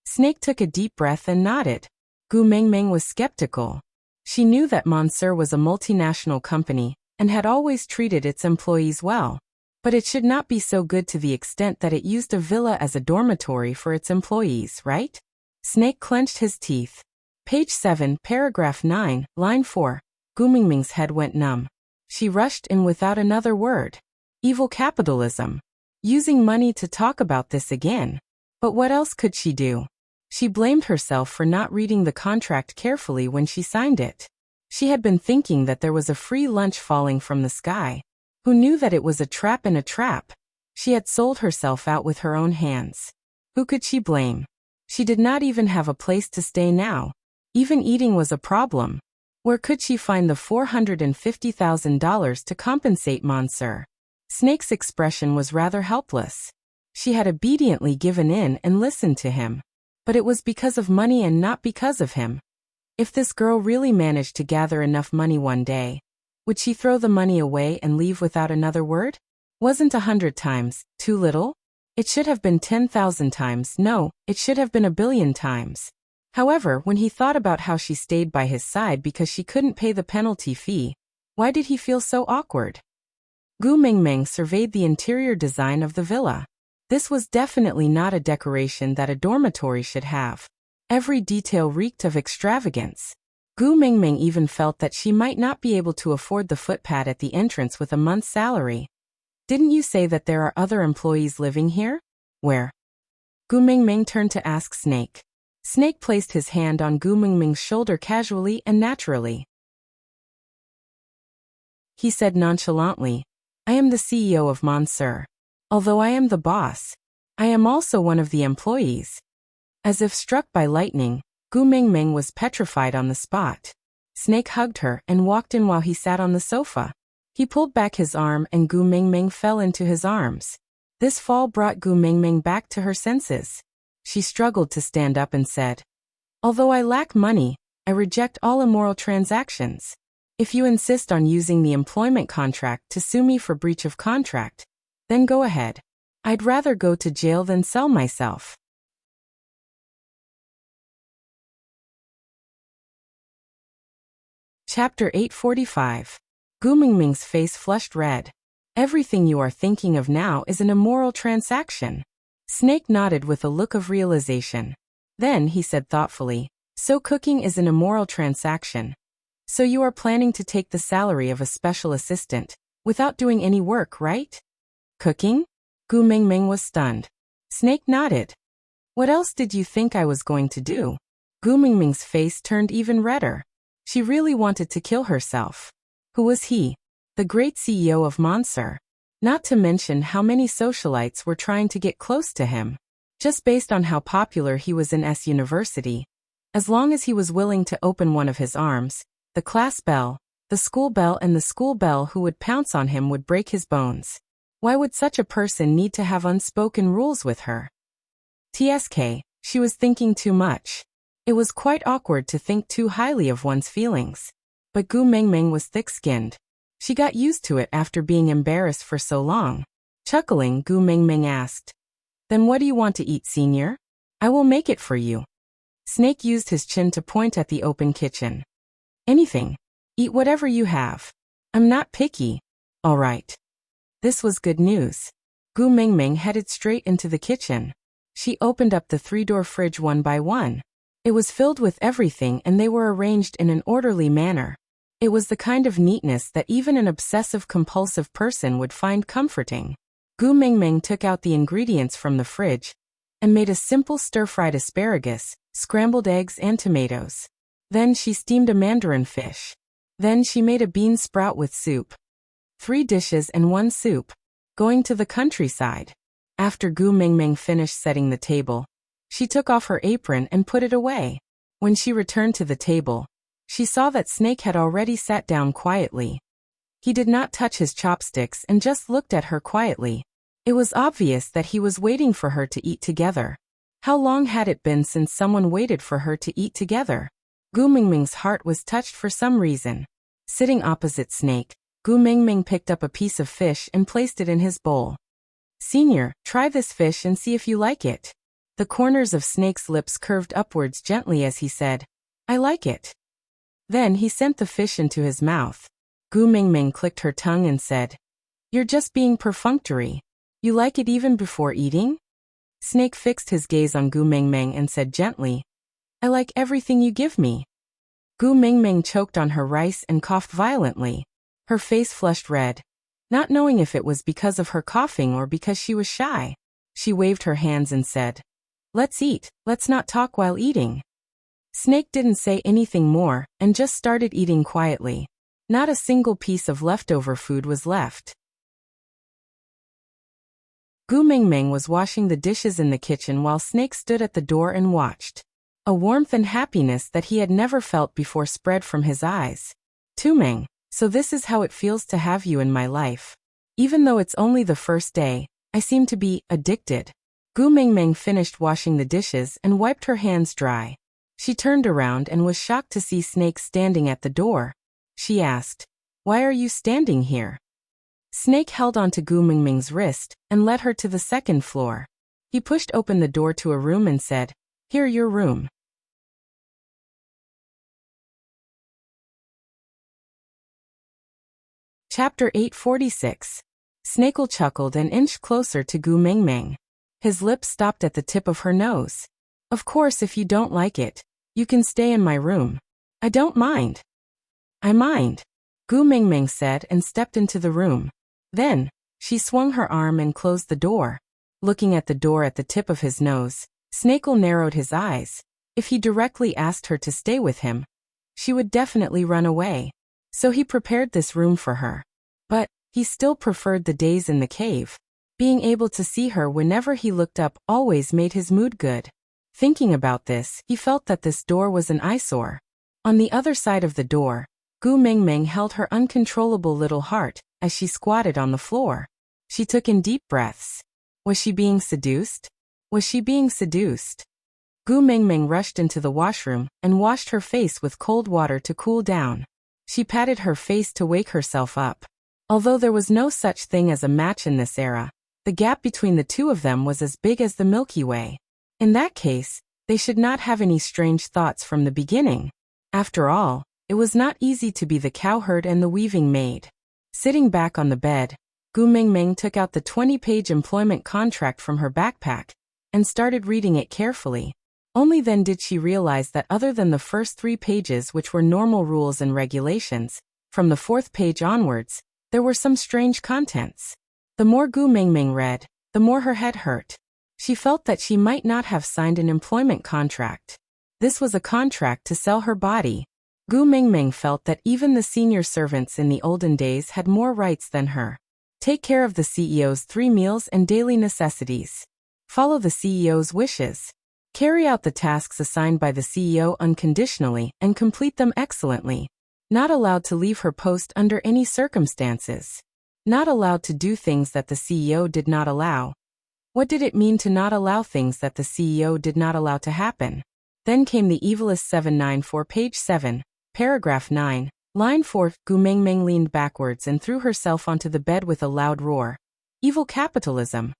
[SPEAKER 1] Snake took a deep breath and nodded. Gu Mengmeng was skeptical. She knew that Monsieur was a multinational company and had always treated its employees well. But it should not be so good to the extent that it used a villa as a dormitory for its employees, right? Snake clenched his teeth. Page 7, paragraph 9, line 4. Gu Mengmeng's head went numb. She rushed in without another word. Evil capitalism. Using money to talk about this again. But what else could she do? She blamed herself for not reading the contract carefully when she signed it. She had been thinking that there was a free lunch falling from the sky. Who knew that it was a trap in a trap? She had sold herself out with her own hands. Who could she blame? She did not even have a place to stay now. Even eating was a problem. Where could she find the $450,000 to compensate Monsieur? Snake's expression was rather helpless. She had obediently given in and listened to him. But it was because of money and not because of him. If this girl really managed to gather enough money one day, would she throw the money away and leave without another word? Wasn't 100 times too little? It should have been 10,000 times, no, it should have been 1,000,000,000 times. However, when he thought about how she stayed by his side because she couldn't pay the penalty fee, why did he feel so awkward? Gu Mengmeng surveyed the interior design of the villa. This was definitely not a decoration that a dormitory should have. Every detail reeked of extravagance. Gu Mengmeng even felt that she might not be able to afford the footpad at the entrance with a month's salary. Didn't you say that there are other employees living here? Where? Gu Mengmeng turned to ask Snake. Snake placed his hand on Gu Mengmeng's shoulder casually and naturally. He said nonchalantly, I am the CEO of Monsieur. Although I am the boss, I am also one of the employees. As if struck by lightning, Gu Mengmeng was petrified on the spot. Snake hugged her and walked in while he sat on the sofa. He pulled back his arm and Gu Mengmeng fell into his arms. This fall brought Gu Mengmeng back to her senses. She struggled to stand up and said, Although I lack money, I reject all immoral transactions. If you insist on using the employment contract to sue me for breach of contract, then go ahead. I'd rather go to jail than sell myself. Chapter 845. Gu Mengmeng's face flushed red. Everything you are thinking of now is an immoral transaction. Snake nodded with a look of realization. Then he said thoughtfully, So cooking is an immoral transaction. So you are planning to take the salary of a special assistant, without doing any work, right? Cooking? Gu Mengmeng was stunned. Snake nodded. What else did you think I was going to do? Gu Mengmeng's face turned even redder. She really wanted to kill herself. Who was he? The great CEO of Monsieur. Not to mention how many socialites were trying to get close to him. Just based on how popular he was in S university. As long as he was willing to open one of his arms, the class bell, the school bell and the school bell who would pounce on him would break his bones. Why would such a person need to have unspoken rules with her? TSK, she was thinking too much. It was quite awkward to think too highly of one's feelings. But Gu Mengmeng was thick-skinned. She got used to it after being embarrassed for so long. Chuckling, Gu Mengmeng asked, Then what do you want to eat, senior? I will make it for you. Snake used his chin to point at the open kitchen. Anything. Eat whatever you have. I'm not picky. All right. This was good news. Gu Mengmeng headed straight into the kitchen. She opened up the 3-door fridge one by one. It was filled with everything and they were arranged in an orderly manner. It was the kind of neatness that even an obsessive-compulsive person would find comforting. Gu Mingming took out the ingredients from the fridge and made a simple stir-fried asparagus, scrambled eggs and tomatoes. Then she steamed a mandarin fish. Then she made a bean sprout with soup. 3 dishes and 1 soup. Going to the countryside. After Gu Mingming finished setting the table, she took off her apron and put it away. When she returned to the table, she saw that Snake had already sat down quietly. He did not touch his chopsticks and just looked at her quietly. It was obvious that he was waiting for her to eat together. How long had it been since someone waited for her to eat together? Gu Mingming's heart was touched for some reason. Sitting opposite Snake, Gu Mingming picked up a piece of fish and placed it in his bowl. "Senior, try this fish and see if you like it." The corners of Snake's lips curved upwards gently as he said, "I like it." Then he sent the fish into his mouth. Gu Mingming clicked her tongue and said, "You're just being perfunctory. You like it even before eating?" Snake fixed his gaze on Gu Mingming and said gently, "I like everything you give me." Gu Mingming choked on her rice and coughed violently. Her face flushed red. Not knowing if it was because of her coughing or because she was shy, she waved her hands and said, "Let's eat, let's not talk while eating." Snake didn't say anything more and just started eating quietly. Not a single piece of leftover food was left. Gu Mingming was washing the dishes in the kitchen while Snake stood at the door and watched. A warmth and happiness that he had never felt before spread from his eyes. "Tuming, so this is how it feels to have you in my life. Even though it's only the first day, I seem to be addicted." Gu Mingming finished washing the dishes and wiped her hands dry. She turned around and was shocked to see Snake standing at the door. She asked, "Why are you standing here?" Snake held onto Gu Mingming's wrist and led her to the second floor. He pushed open the door to a room and said, "Here, your room." Chapter 846. Snakel chuckled and inched closer to Gu Mingming. His lips stopped at the tip of her nose. "Of course, if you don't like it, you can stay in my room." "I don't mind." "I mind," Gu Mingming said and stepped into the room. Then, she swung her arm and closed the door. Looking at the door at the tip of his nose, Snakel narrowed his eyes. If he directly asked her to stay with him, she would definitely run away. So he prepared this room for her. But he still preferred the days in the cave. Being able to see her whenever he looked up always made his mood good. Thinking about this, he felt that this door was an eyesore. On the other side of the door, Gu Mingming held her uncontrollable little heart as she squatted on the floor. She took in deep breaths. Was she being seduced? Was she being seduced? Gu Mingming rushed into the washroom and washed her face with cold water to cool down. She patted her face to wake herself up. Although there was no such thing as a match in this era, the gap between the two of them was as big as the Milky Way. In that case, they should not have any strange thoughts from the beginning. After all, it was not easy to be the cowherd and the weaving maid. Sitting back on the bed, Gu Mingming took out the 20-page employment contract from her backpack and started reading it carefully. Only then did she realize that other than the first 3 pages, which were normal rules and regulations, from the 4th page onwards, there were some strange contents. The more Gu Mingming read, the more her head hurt. She felt that she might not have signed an employment contract. This was a contract to sell her body. Gu Mingming felt that even the senior servants in the olden days had more rights than her. Take care of the CEO's 3 meals and daily necessities. Follow the CEO's wishes. Carry out the tasks assigned by the CEO unconditionally and complete them excellently. Not allowed to leave her post under any circumstances. Not allowed to do things that the CEO did not allow. What did it mean to not allow things that the CEO did not allow to happen? Then came the evilest 794, page 7, paragraph 9, line 4. Gu Mingming leaned backwards and threw herself onto the bed with a loud roar. Evil capitalism.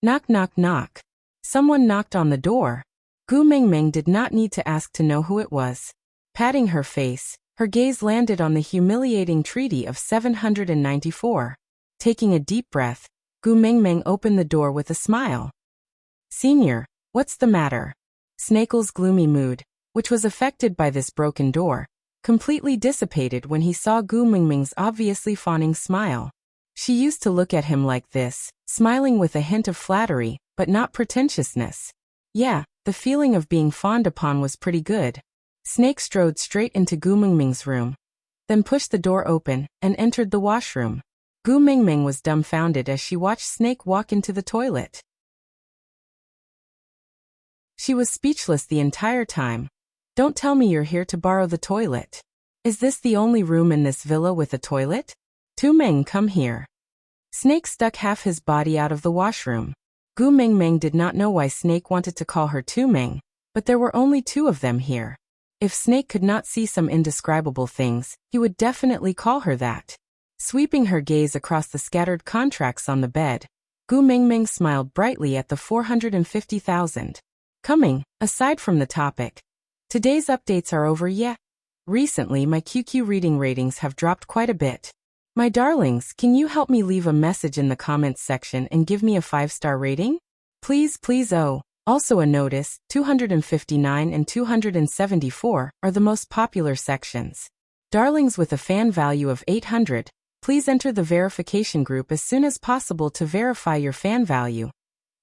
[SPEAKER 1] Knock, knock, knock. Someone knocked on the door. Gu Mingming did not need to ask to know who it was. Patting her face, her gaze landed on the humiliating treaty of 794. Taking a deep breath, Gu Mingming opened the door with a smile. "Senior, what's the matter?" Snakel's gloomy mood, which was affected by this broken door, completely dissipated when he saw Gu Mingming's obviously fawning smile. She used to look at him like this, smiling with a hint of flattery, but not pretentiousness. Yeah, the feeling of being fawned upon was pretty good. Snake strode straight into Gu Mingming's room, then pushed the door open and entered the washroom. Gu Mingming was dumbfounded as she watched Snake walk into the toilet. She was speechless the entire time. Don't tell me you're here to borrow the toilet. Is this the only room in this villa with a toilet? Tu Meng, come here. Snake stuck half his body out of the washroom. Gu Mingming did not know why Snake wanted to call her Tu Meng, but there were only two of them here. If Snake could not see some indescribable things, he would definitely call her that. Sweeping her gaze across the scattered contracts on the bed, Gu Mingming smiled brightly at the 450,000. Coming, aside from the topic. Today's updates are over, yeah? Recently my QQ reading ratings have dropped quite a bit. My darlings, can you help me leave a message in the comments section and give me a 5-star rating? Please, please. Oh, also a notice, 259 and 274 are the most popular sections. Darlings with a fan value of 800, please enter the verification group as soon as possible to verify your fan value.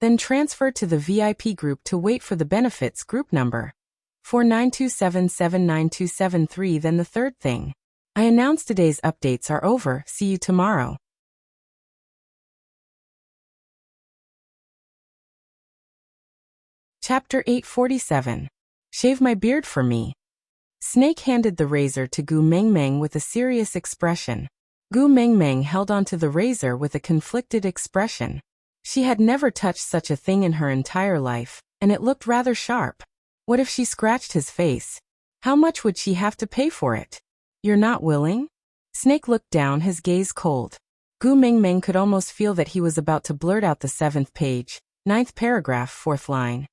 [SPEAKER 1] Then transfer to the VIP group to wait for the benefits group number. 4927792773. Then the third thing. I announced today's updates are over. See you tomorrow. Chapter 847. Shave my beard for me. Snake handed the razor to Gu Mingming with a serious expression. Gu Mingming held onto the razor with a conflicted expression. She had never touched such a thing in her entire life, and it looked rather sharp. What if she scratched his face? How much would she have to pay for it? You're not willing? Snake looked down, his gaze cold. Gu Mingming could almost feel that he was about to blurt out the 7th page, 9th paragraph, 4th line.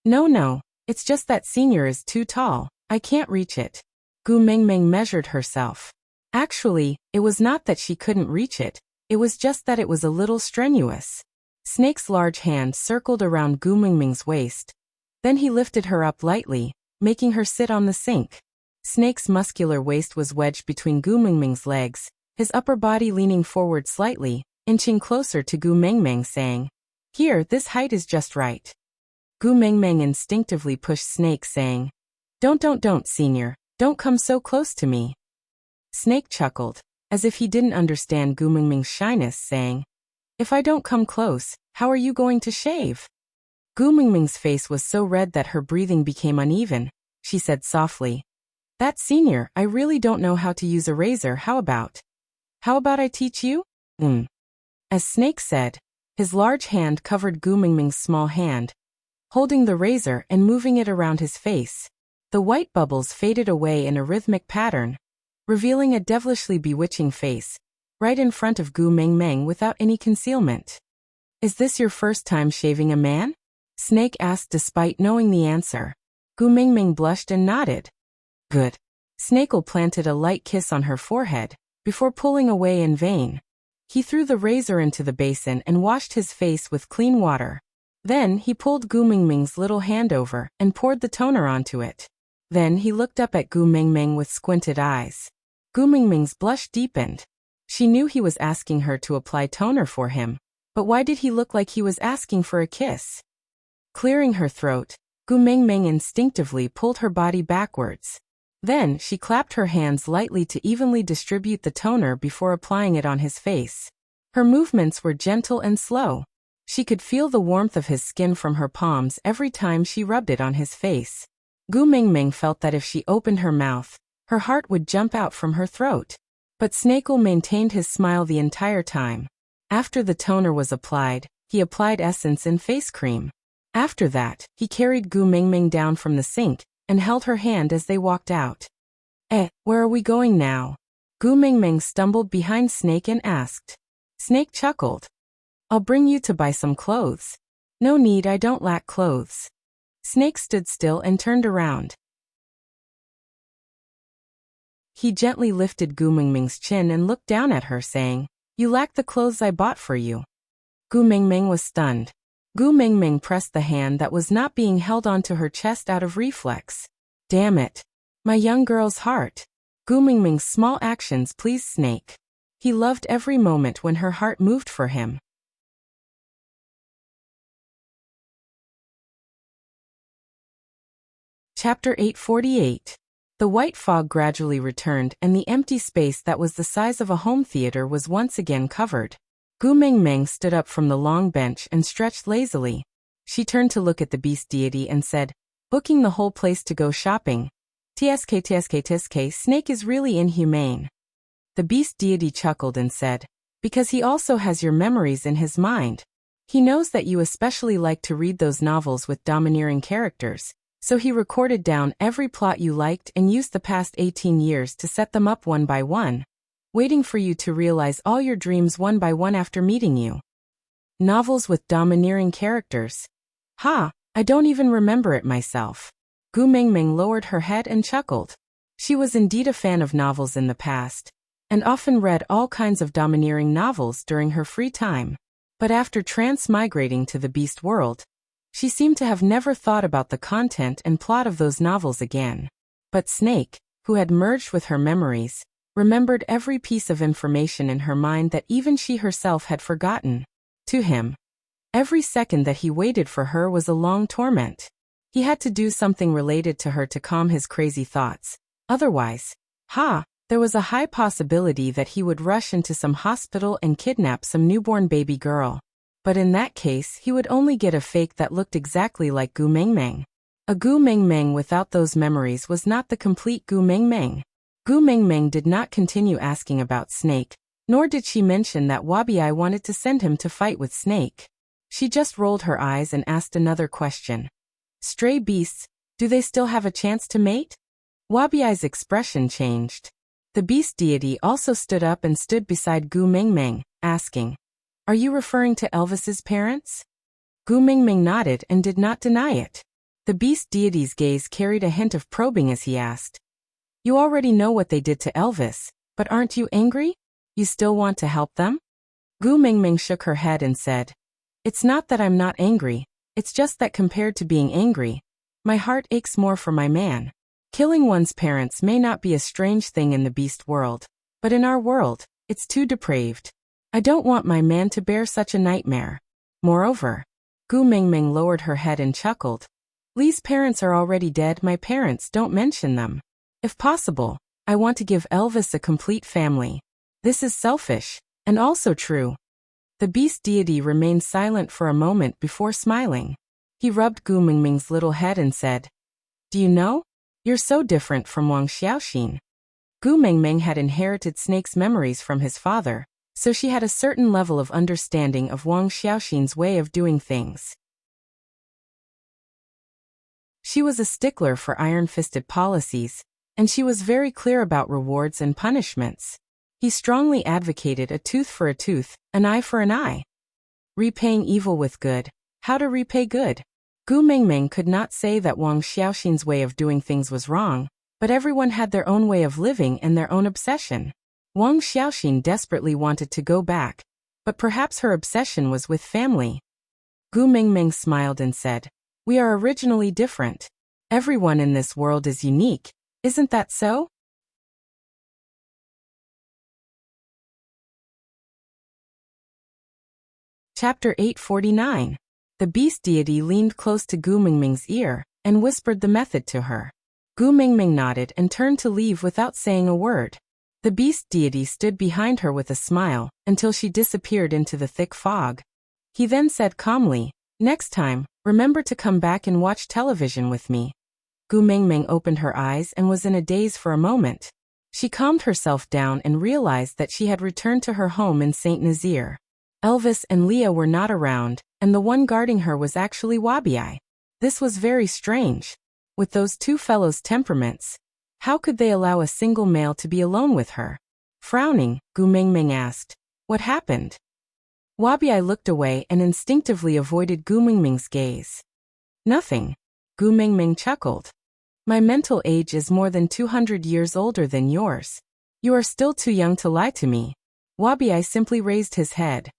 [SPEAKER 1] No, it's just that senior is too tall. I can't reach it. Gu Mingming measured herself. Actually, it was not that she couldn't reach it, it was just that it was a little strenuous. Snake's large hand circled around Gu Mingming's waist. Then he lifted her up lightly, making her sit on the sink. Snake's muscular waist was wedged between Gu Mingming's legs, his upper body leaning forward slightly, inching closer to Gu Mingming, saying, "Here, this height is just right." Gu Mingming instinctively pushed Snake, saying, Don't, senior, don't come so close to me." Snake chuckled, as if he didn't understand Gu Mingming's shyness, saying, "If I don't come close, how are you going to shave?" Gu Mingming's face was so red that her breathing became uneven. She said softly, "That senior, I really don't know how to use a razor. How about I teach you?" As Snake said, his large hand covered Gu Mingming's small hand, holding the razor and moving it around his face. The white bubbles faded away in a rhythmic pattern, revealing a devilishly bewitching face, right in front of Gu Mingming without any concealment. "Is this your first time shaving a man?" Snake asked despite knowing the answer. Gu Mingming blushed and nodded. "Good." Snake planted a light kiss on her forehead, before pulling away in vain. He threw the razor into the basin and washed his face with clean water. Then he pulled Gu Mingming's little hand over and poured the toner onto it. Then he looked up at Gu Mingming with squinted eyes. Gu Mingming's blush deepened. She knew he was asking her to apply toner for him, but why did he look like he was asking for a kiss? Clearing her throat, Gu Mingming instinctively pulled her body backwards. Then she clapped her hands lightly to evenly distribute the toner before applying it on his face. Her movements were gentle and slow. She could feel the warmth of his skin from her palms every time she rubbed it on his face. Gu Mingming felt that if she opened her mouth, her heart would jump out from her throat. But Snake maintained his smile the entire time. After the toner was applied, he applied essence and face cream. After that, he carried Gu Mingming down from the sink and held her hand as they walked out. Where are we going now?" Gu Mingming stumbled behind Snake and asked. Snake chuckled. "I'll bring you to buy some clothes." "No need, I don't lack clothes." Snake stood still and turned around. He gently lifted Gu Mingming's chin and looked down at her, saying, "You lack the clothes I bought for you." Gu Mingming was stunned. Gu Mingming pressed the hand that was not being held onto her chest out of reflex. "Damn it. My young girl's heart." Gu Mingming's small actions pleased Snake. He loved every moment when her heart moved for him. Chapter 848. The white fog gradually returned and the empty space that was the size of a home theater was once again covered. Gu Mingming stood up from the long bench and stretched lazily. She turned to look at the beast deity and said, "Booking the whole place to go shopping. TSK, Snake is really inhumane." The beast deity chuckled and said, "Because he also has your memories in his mind. He knows that you especially like to read those novels with domineering characters, so he recorded down every plot you liked and used the past 18 years to set them up one by one, waiting for you to realize all your dreams one by one after meeting you." Novels with domineering characters. I don't even remember it myself. Gu Mingming lowered her head and chuckled. She was indeed a fan of novels in the past, and often read all kinds of domineering novels during her free time. But after transmigrating to the beast world, she seemed to have never thought about the content and plot of those novels again. But Snake, who had merged with her memories, remembered every piece of information in her mind that even she herself had forgotten. To him, every second that he waited for her was a long torment. He had to do something related to her to calm his crazy thoughts. Otherwise, there was a high possibility that he would rush into some hospital and kidnap some newborn baby girl. But in that case, he would only get a fake that looked exactly like Gu Mingming. A Gu Mingming without those memories was not the complete Gu Mingming. Gu Mingming did not continue asking about Snake, nor did she mention that Wabi wanted to send him to fight with Snake. She just rolled her eyes and asked another question. "Stray beasts, do they still have a chance to mate?" Wabi's expression changed. The beast deity also stood up and stood beside Gu Mingming, asking, "Are you referring to Elvis's parents?" Gu Mingming nodded and did not deny it. The beast deity's gaze carried a hint of probing as he asked, "You already know what they did to Elvis, but aren't you angry? You still want to help them?" Gu Mingming shook her head and said, "It's not that I'm not angry, it's just that compared to being angry, my heart aches more for my man. Killing one's parents may not be a strange thing in the beast world, but in our world, it's too depraved. I don't want my man to bear such a nightmare. Moreover," Gu Mingming lowered her head and chuckled, "Lee's parents are already dead. My parents, don't mention them. If possible, I want to give Elvis a complete family. This is selfish, and also true." The beast deity remained silent for a moment before smiling. He rubbed Gu Mingming's little head and said, "Do you know? You're so different from Wang Xiaoxin." Gu Mingming had inherited Snake's memories from his father, so she had a certain level of understanding of Wang Xiaoxin's way of doing things. She was a stickler for iron-fisted policies, and she was very clear about rewards and punishments. He strongly advocated a tooth for a tooth, an eye for an eye. Repaying evil with good. How to repay good? Gu Mingming could not say that Wang Xiaoxin's way of doing things was wrong, but everyone had their own way of living and their own obsession. Wang Xiaoxin desperately wanted to go back, but perhaps her obsession was with family. Gu Mingming smiled and said, "We are originally different. Everyone in this world is unique, isn't that so?" Chapter 849. The beast deity leaned close to Gu Mingming's ear and whispered the method to her. Gu Mingming nodded and turned to leave without saying a word. The beast deity stood behind her with a smile until she disappeared into the thick fog. He then said calmly, "Next time, remember to come back and watch television with me." Gu Mingming opened her eyes and was in a daze for a moment. She calmed herself down and realized that she had returned to her home in Saint Nazaire. Elvis and Leah were not around, and the one guarding her was actually Wabi. This was very strange. With those two fellows' temperaments, how could they allow a single male to be alone with her? Frowning, Gu Mingming asked, "What happened?" Wabi looked away and instinctively avoided Gu Mingming's gaze. "Nothing." Gu Mingming chuckled. "My mental age is more than 200 years older than yours. You are still too young to lie to me." Wabi simply raised his head.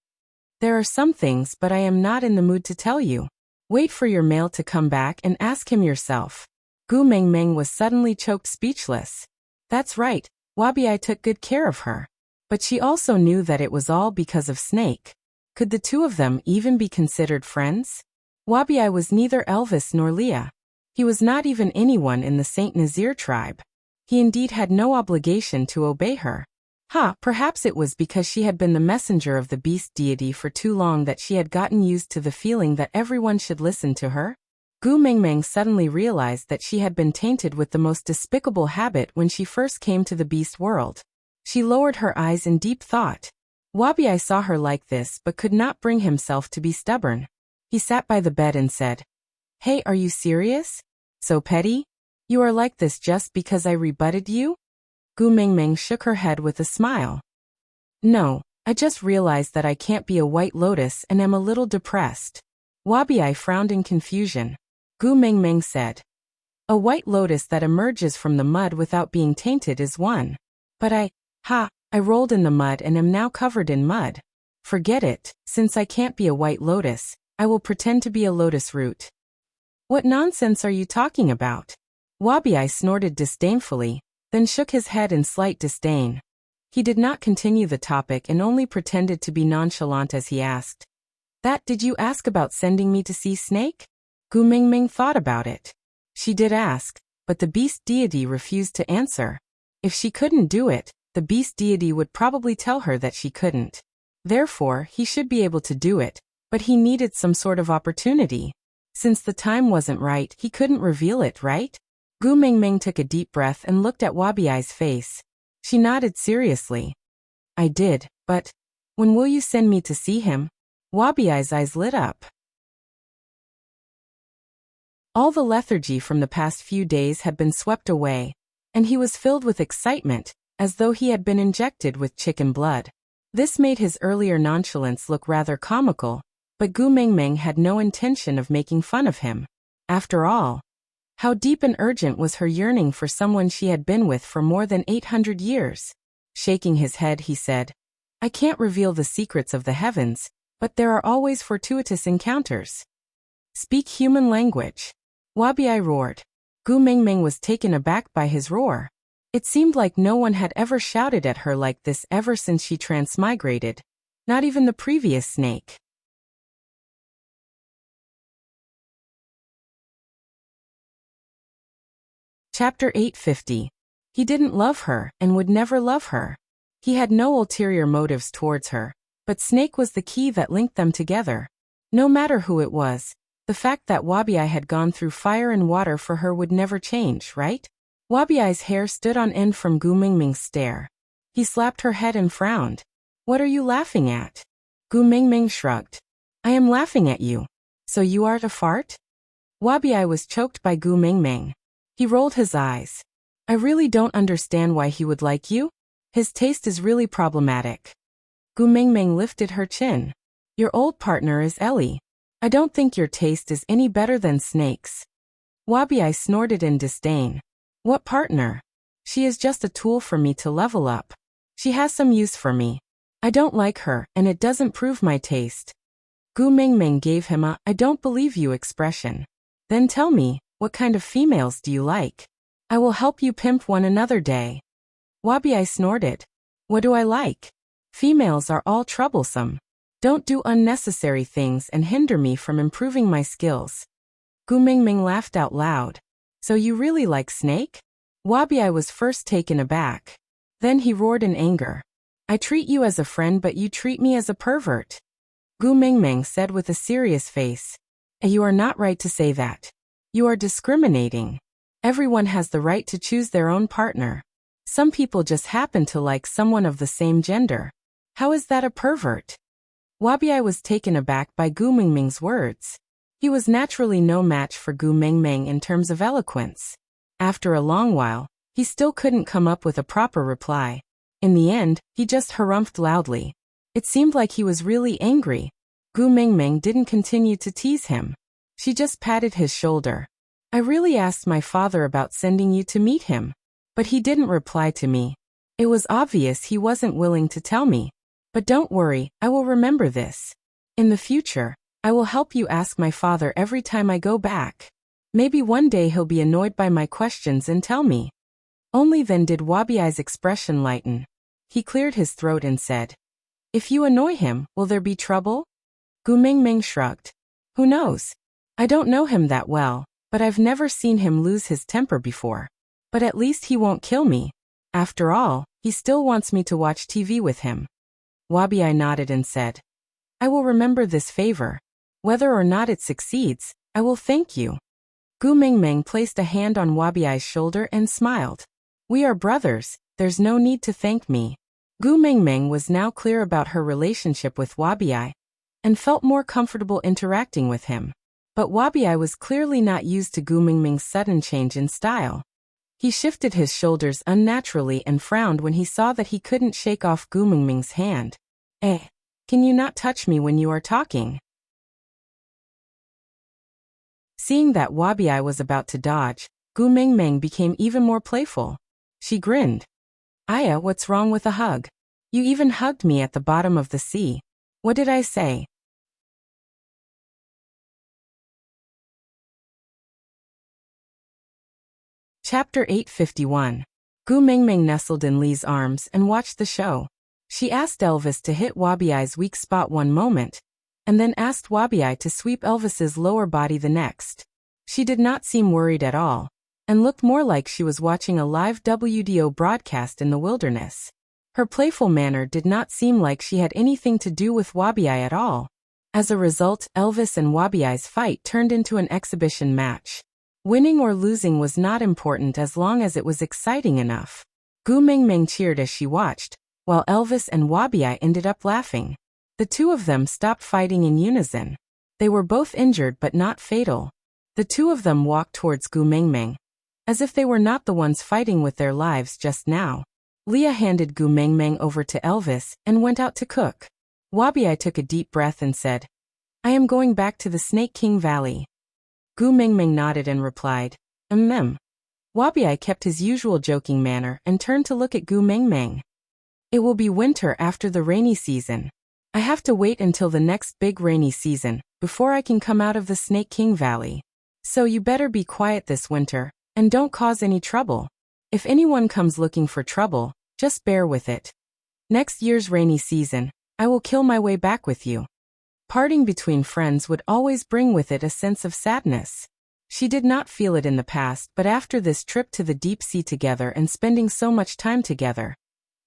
[SPEAKER 1] "There are some things, but I am not in the mood to tell you. Wait for your mail to come back and ask him yourself." Gu Mingming was suddenly choked speechless. That's right, Wabi took good care of her. But she also knew that it was all because of Snake. Could the two of them even be considered friends? Wabi was neither Elvis nor Leah. He was not even anyone in the Saint Nazir tribe. He indeed had no obligation to obey her. Perhaps it was because she had been the messenger of the beast deity for too long that she had gotten used to the feeling that everyone should listen to her? Gu Mengmeng suddenly realized that she had been tainted with the most despicable habit when she first came to the beast world. She lowered her eyes in deep thought. Wabi saw her like this but could not bring himself to be stubborn. He sat by the bed and said, "Hey, are you serious? So petty? You are like this just because I rebutted you?" Gu Mengmeng shook her head with a smile. "No, I just realized that I can't be a white lotus and am a little depressed." Wabi frowned in confusion. Gu Mengmeng said, "A white lotus that emerges from the mud without being tainted is one. But I rolled in the mud and am now covered in mud. Forget it, since I can't be a white lotus, I will pretend to be a lotus root." "What nonsense are you talking about?" Wabi snorted disdainfully, then shook his head in slight disdain. He did not continue the topic and only pretended to be nonchalant as he asked, Did you ask about sending me to see Snake?" Gu Mengmeng thought about it. She did ask, but the beast deity refused to answer. If she couldn't do it, the beast deity would probably tell her that she couldn't. Therefore, he should be able to do it, but he needed some sort of opportunity. Since the time wasn't right, he couldn't reveal it, right? Gu Mengmeng took a deep breath and looked at Wabi's face. She nodded seriously. "I did, but when will you send me to see him?" Wabi's eyes lit up. All the lethargy from the past few days had been swept away, and he was filled with excitement, as though he had been injected with chicken blood. This made his earlier nonchalance look rather comical, but Gu Mengmeng had no intention of making fun of him. After all, how deep and urgent was her yearning for someone she had been with for more than 800 years? Shaking his head, he said, "I can't reveal the secrets of the heavens, but there are always fortuitous encounters. Speak human language." Wabi roared. Gu Mengmeng was taken aback by his roar. It seemed like no one had ever shouted at her like this ever since she transmigrated. Not even the previous snake. Chapter 850. He didn't love her and would never love her. He had no ulterior motives towards her, but Snake was the key that linked them together. No matter who it was, the fact that Wabi had gone through fire and water for her would never change, right? Wabi's hair stood on end from Gu Mengmeng's stare. He slapped her head and frowned. "What are you laughing at?" Gu Mengmeng shrugged. "I am laughing at you. So you are a fart?" Wabi was choked by Gu Mengmeng. He rolled his eyes. "I really don't understand why he would like you. His taste is really problematic." Gu Mengmeng lifted her chin. "Your old partner is Ellie. I don't think your taste is any better than Snake's." Wabi snorted in disdain. "What partner? She is just a tool for me to level up. She has some use for me. I don't like her, and it doesn't prove my taste." Gu Mengmeng gave him a "I don't believe you" expression. "Then tell me, what kind of females do you like? I will help you pimp one another day." Wabi snorted. "What do I like? Females are all troublesome. Don't do unnecessary things and hinder me from improving my skills." Gu Mengmeng laughed out loud. "So you really like Snake?" Wabi was first taken aback. Then he roared in anger. "I treat you as a friend, but you treat me as a pervert." Gu Mengmeng said with a serious face. "You are not right to say that. You are discriminating. Everyone has the right to choose their own partner. Some people just happen to like someone of the same gender. How is that a pervert?" Wabi was taken aback by Gu Mengmeng's words. He was naturally no match for Gu Mengmeng in terms of eloquence. After a long while, he still couldn't come up with a proper reply. In the end, he just harumphed loudly. It seemed like he was really angry. Gu Mengmeng didn't continue to tease him. She just patted his shoulder. "I really asked my father about sending you to meet him, but he didn't reply to me. It was obvious he wasn't willing to tell me. But don't worry, I will remember this. In the future, I will help you ask my father every time I go back. Maybe one day he'll be annoyed by my questions and tell me." Only then did Wabiai's expression lighten. He cleared his throat and said, "If you annoy him, will there be trouble?" Gu Mingming shrugged. "Who knows? I don't know him that well, but I've never seen him lose his temper before. But at least he won't kill me. After all, he still wants me to watch TV with him." Wabiai nodded and said, "I will remember this favor. Whether or not it succeeds, I will thank you." Gu Mingming placed a hand on Wabiai's shoulder and smiled. "We are brothers, there's no need to thank me." Gu Mingming was now clear about her relationship with Wabiai and felt more comfortable interacting with him. But Wabiai was clearly not used to Gu Mingming's sudden change in style. He shifted his shoulders unnaturally and frowned when he saw that he couldn't shake off Gu Mingming's hand. "Eh, can you not touch me when you are talking?" Seeing that Wabiai was about to dodge, Gu Mingming became even more playful. She grinned. "Aya, what's wrong with a hug? You even hugged me at the bottom of the sea. What did I say?" Chapter 851. Gu Mingming nestled in Li's arms and watched the show. She asked Elvis to hit Wabiai's weak spot one moment, and then asked Wabiai to sweep Elvis's lower body the next. She did not seem worried at all, and looked more like she was watching a live WDO broadcast in the wilderness. Her playful manner did not seem like she had anything to do with Wabiai at all. As a result, Elvis and Wabiai's fight turned into an exhibition match. Winning or losing was not important as long as it was exciting enough. Gu Mingming cheered as she watched, while Elvis and Wabiai ended up laughing. The two of them stopped fighting in unison. They were both injured but not fatal. The two of them walked towards Gu Mingming, as if they were not the ones fighting with their lives just now. Leah handed Gu Mingming over to Elvis and went out to cook. Wabiai took a deep breath and said, "I am going back to the Snake King Valley." Gu Mingming nodded and replied, Wabiai kept his usual joking manner and turned to look at Gu Mingming. "It will be winter after the rainy season. I have to wait until the next big rainy season before I can come out of the Snake King Valley. So you better be quiet this winter and don't cause any trouble. If anyone comes looking for trouble, just bear with it. Next year's rainy season, I will kill my way back with you." Parting between friends would always bring with it a sense of sadness. She did not feel it in the past, but after this trip to the deep sea together and spending so much time together,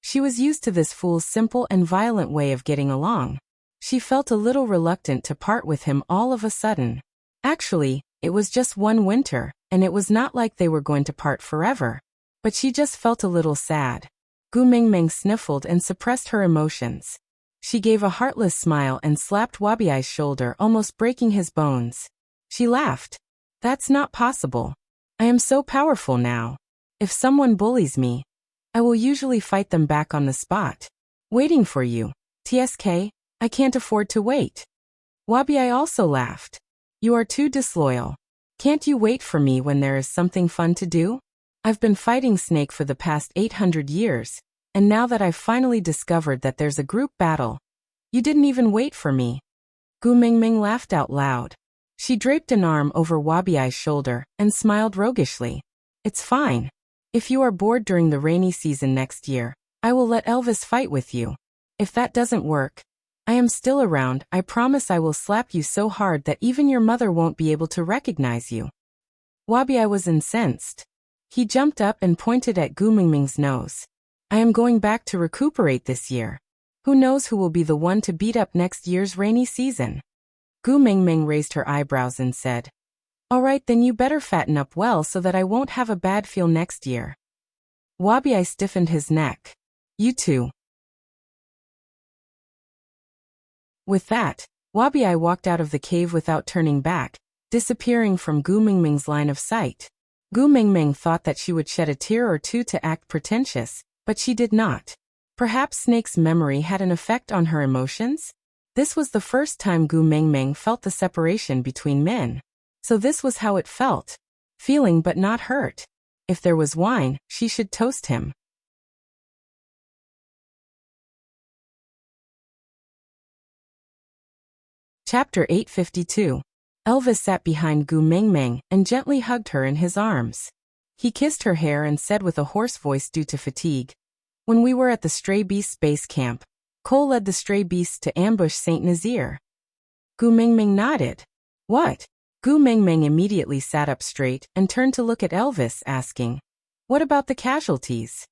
[SPEAKER 1] she was used to this fool's simple and violent way of getting along. She felt a little reluctant to part with him all of a sudden. Actually, it was just one winter, and it was not like they were going to part forever. But she just felt a little sad. Gu Mingming sniffled and suppressed her emotions. She gave a heartless smile and slapped Wabiai's shoulder, almost breaking his bones. She laughed. "That's not possible. I am so powerful now. If someone bullies me, I will usually fight them back on the spot. Waiting for you, TSK, I can't afford to wait." Wabiai also laughed. "You are too disloyal. Can't you wait for me when there is something fun to do? I've been fighting Snake for the past 800 years, and now that I've finally discovered that there's a group battle, you didn't even wait for me." Gu Mingming laughed out loud. She draped an arm over Wabiai's shoulder and smiled roguishly. "It's fine. If you are bored during the rainy season next year, I will let Elvis fight with you. If that doesn't work, I am still around. I promise I will slap you so hard that even your mother won't be able to recognize you." Wabiai was incensed. He jumped up and pointed at Gu Mingming's nose. "I am going back to recuperate this year. Who knows who will be the one to beat up next year's rainy season?" Gu Mingming raised her eyebrows and said, "All right, then you better fatten up well so that I won't have a bad feel next year." Wabiai stiffened his neck. "You too." With that, Wabiai walked out of the cave without turning back, disappearing from Gu Mingming's line of sight. Gu Mingming thought that she would shed a tear or two to act pretentious, but she did not. Perhaps Snake's memory had an effect on her emotions? This was the first time Gu Mingming felt the separation between men. So this was how it felt. Feeling but not hurt. If there was wine, she should toast him. Chapter 852. Elvis sat behind Gu Mingming and gently hugged her in his arms. He kissed her hair and said with a hoarse voice due to fatigue, "When we were at the Stray Beasts base camp, Cole led the Stray Beasts to ambush Saint Nazir." Gu Mingming nodded. "What?" Gu Mingming immediately sat up straight and turned to look at Elvis, asking, "What about the casualties?"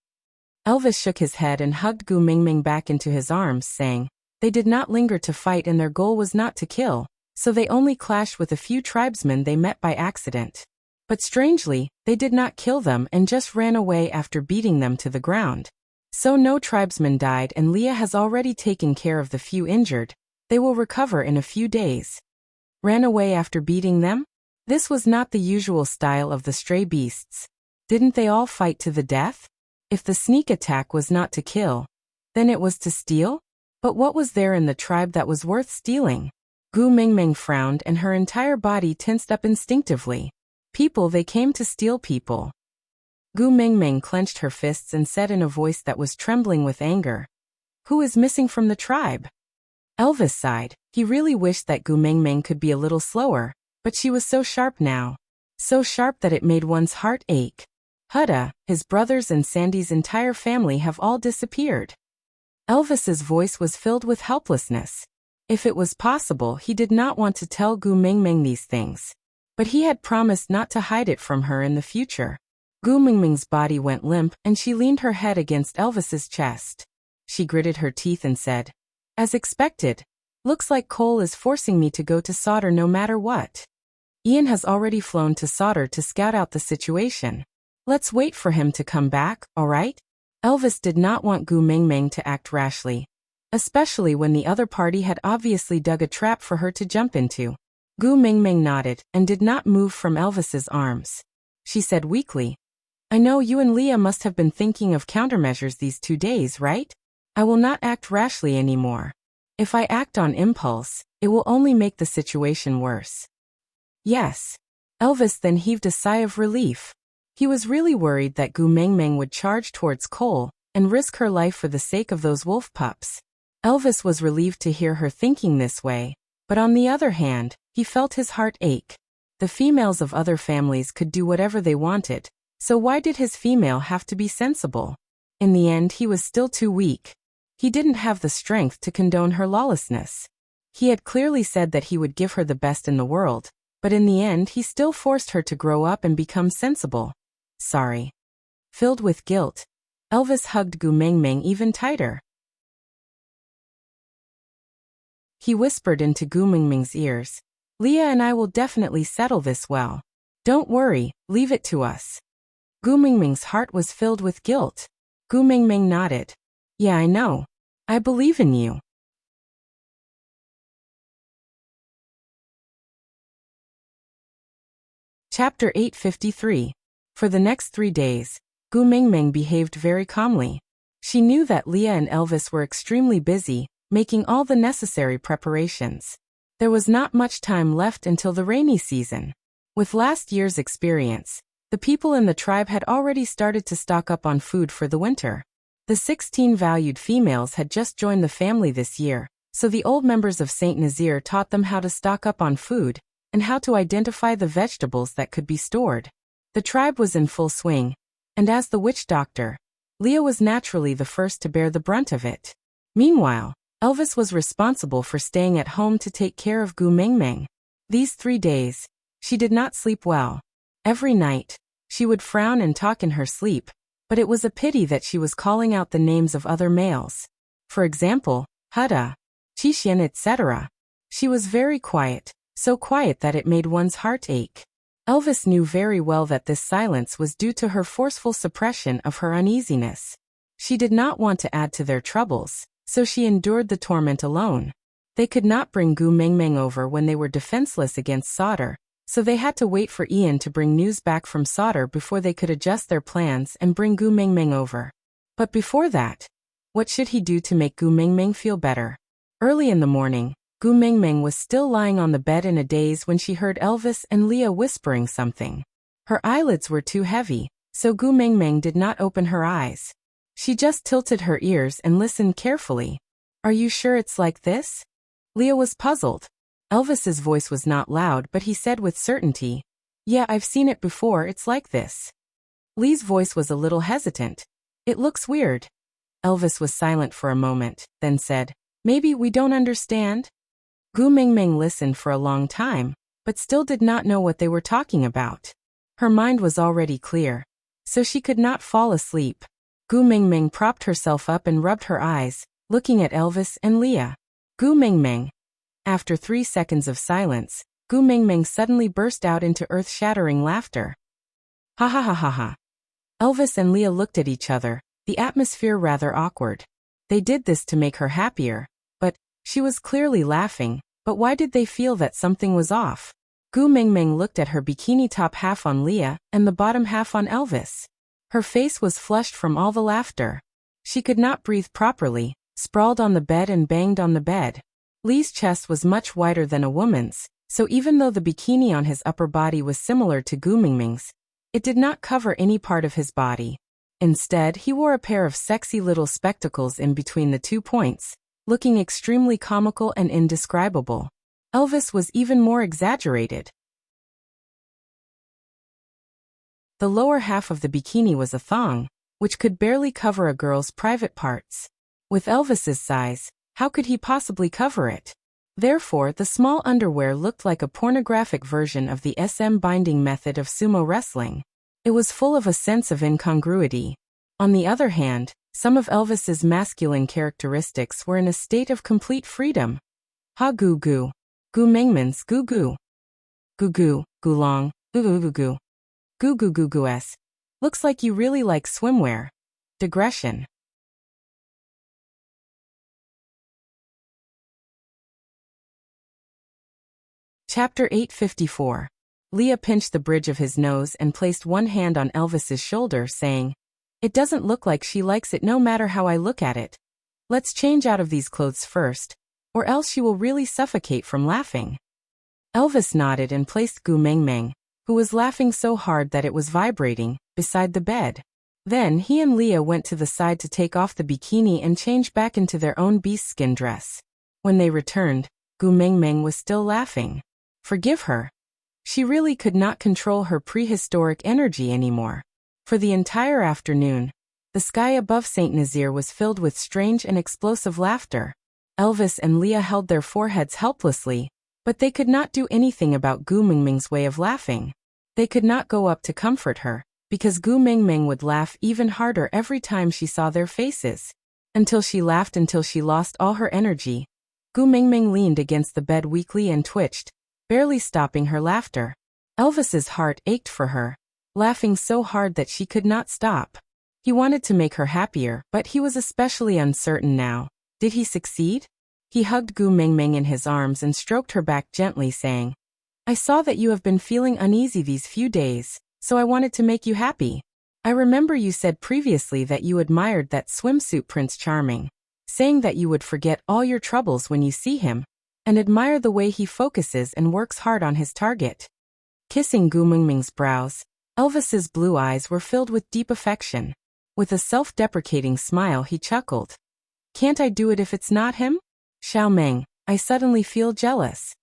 [SPEAKER 1] Elvis shook his head and hugged Gu Mingming back into his arms, saying, "They did not linger to fight and their goal was not to kill, so they only clashed with a few tribesmen they met by accident. But strangely, they did not kill them and just ran away after beating them to the ground. So no tribesmen died and Leah has already taken care of the few injured. They will recover in a few days." Ran away after beating them? This was not the usual style of the Stray Beasts. Didn't they all fight to the death? If the sneak attack was not to kill, then it was to steal? But what was there in the tribe that was worth stealing? Gu Mingming frowned and her entire body tensed up instinctively. People, they came to steal people. Gu Mingming clenched her fists and said in a voice that was trembling with anger, "Who is missing from the tribe?" Elvis sighed. He really wished that Gu Mingming could be a little slower, but she was so sharp now. So sharp that it made one's heart ache. Hudda, his brothers and Sandy's entire family have all disappeared. Elvis's voice was filled with helplessness. If it was possible, he did not want to tell Gu Mingming these things. But he had promised not to hide it from her in the future. Gu Mingming's body went limp and she leaned her head against Elvis's chest. She gritted her teeth and said, "As expected. Looks like Cole is forcing me to go to Sauter no matter what. Ian has already flown to Sauter to scout out the situation. Let's wait for him to come back, alright?" Elvis did not want Gu Mingming to act rashly, especially when the other party had obviously dug a trap for her to jump into. Gu Mingming nodded and did not move from Elvis's arms. She said weakly, "I know you and Leah must have been thinking of countermeasures these 2 days, right? I will not act rashly anymore. If I act on impulse, it will only make the situation worse." "Yes." Elvis then heaved a sigh of relief. He was really worried that Gu Mingming would charge towards Cole and risk her life for the sake of those wolf pups. Elvis was relieved to hear her thinking this way, but on the other hand, he felt his heart ache. The females of other families could do whatever they wanted, so why did his female have to be sensible? In the end, he was still too weak. He didn't have the strength to condone her lawlessness. He had clearly said that he would give her the best in the world, but in the end he still forced her to grow up and become sensible. Sorry. Filled with guilt, Elvis hugged Gu Mingming even tighter. He whispered into Gu Mingming's ears, "Leah and I will definitely settle this well. Don't worry, leave it to us." Gu Mingming's heart was filled with guilt. Gu Mingming nodded. "Yeah, I know. I believe in you." Chapter 853. For the next 3 days, Gu Mingming behaved very calmly. She knew that Leah and Elvis were extremely busy, making all the necessary preparations. There was not much time left until the rainy season. With last year's experience, the people in the tribe had already started to stock up on food for the winter. The 16 valued females had just joined the family this year, so the old members of Saint Nazir taught them how to stock up on food and how to identify the vegetables that could be stored. The tribe was in full swing, and as the witch doctor, Leah was naturally the first to bear the brunt of it. Meanwhile, Elvis was responsible for staying at home to take care of Gu Mingming. These 3 days, she did not sleep well. Every night, she would frown and talk in her sleep, but it was a pity that she was calling out the names of other males. For example, Hudda, Chixian, etc. She was very quiet, so quiet that it made one's heart ache. Elvis knew very well that this silence was due to her forceful suppression of her uneasiness. She did not want to add to their troubles, so she endured the torment alone. They could not bring Gu Mingming over when they were defenseless against Sauter, so they had to wait for Ian to bring news back from Sauter before they could adjust their plans and bring Gu Mingming over. But before that, what should he do to make Gu Mingming feel better? Early in the morning, Gu Mingming was still lying on the bed in a daze when she heard Elvis and Leah whispering something. Her eyelids were too heavy, so Gu Mingming did not open her eyes. She just tilted her ears and listened carefully. "Are you sure it's like this?" Leah was puzzled. Elvis's voice was not loud, but he said with certainty, "Yeah, I've seen it before, it's like this." Lee's voice was a little hesitant. It looks weird. Elvis was silent for a moment, then said, maybe we don't understand? Gu Mingming listened for a long time, but still did not know what they were talking about. Her mind was already clear, so she could not fall asleep. Gu Mingming propped herself up and rubbed her eyes, looking at Elvis and Leah. Gu Mingming. After 3 seconds of silence, Gu Mingming suddenly burst out into earth-shattering laughter. Ha ha ha ha ha. Elvis and Leah looked at each other, the atmosphere rather awkward. They did this to make her happier, but she was clearly laughing. But why did they feel that something was off? Gu Mingming looked at her bikini top half on Leah and the bottom half on Elvis. Her face was flushed from all the laughter. She could not breathe properly, sprawled on the bed and banged on the bed. Lee's chest was much wider than a woman's, so even though the bikini on his upper body was similar to Gu Mingming's, it did not cover any part of his body. Instead, he wore a pair of sexy little spectacles in between the 2 points, looking extremely comical and indescribable. Elvis was even more exaggerated. The lower half of the bikini was a thong, which could barely cover a girl's private parts. With Elvis's size, how could he possibly cover it? Therefore, the small underwear looked like a pornographic version of the SM binding method of sumo wrestling. It was full of a sense of incongruity. On the other hand, some of Elvis's masculine characteristics were in a state of complete freedom. Ha gu gu. Gu Mingman's gu gu. Gu gu, gu long, gu gu gu gu. Gu gu gu gu s. Looks like you really like swimwear. Digression. Chapter 854. Leah pinched the bridge of his nose and placed one hand on Elvis's shoulder, saying, it doesn't look like she likes it no matter how I look at it. Let's change out of these clothes first, or else she will really suffocate from laughing. Elvis nodded and placed Gu Mingming, who was laughing so hard that it was vibrating, beside the bed. Then he and Leah went to the side to take off the bikini and change back into their own beast-skin dress. When they returned, Gu Mingming was still laughing. Forgive her. She really could not control her prehistoric energy anymore. For the entire afternoon, the sky above St. Nazaire was filled with strange and explosive laughter. Elvis and Leah held their foreheads helplessly, but they could not do anything about Gu Mingming's way of laughing. They could not go up to comfort her, because Gu Mingming would laugh even harder every time she saw their faces. Until she laughed until she lost all her energy. Gu Mingming leaned against the bed weakly and twitched, barely stopping her laughter. Elvis's heart ached for her, laughing so hard that she could not stop. He wanted to make her happier, but he was especially uncertain now. Did he succeed? He hugged Gu Mingming in his arms and stroked her back gently, saying, I saw that you have been feeling uneasy these few days, so I wanted to make you happy. I remember you said previously that you admired that swimsuit Prince Charming, saying that you would forget all your troubles when you see him, and admire the way he focuses and works hard on his target. Kissing Gu Mingming's brows, Elvis's blue eyes were filled with deep affection. With a self-deprecating smile he chuckled. Can't I do it if it's not him? Xiao Meng, I suddenly feel jealous.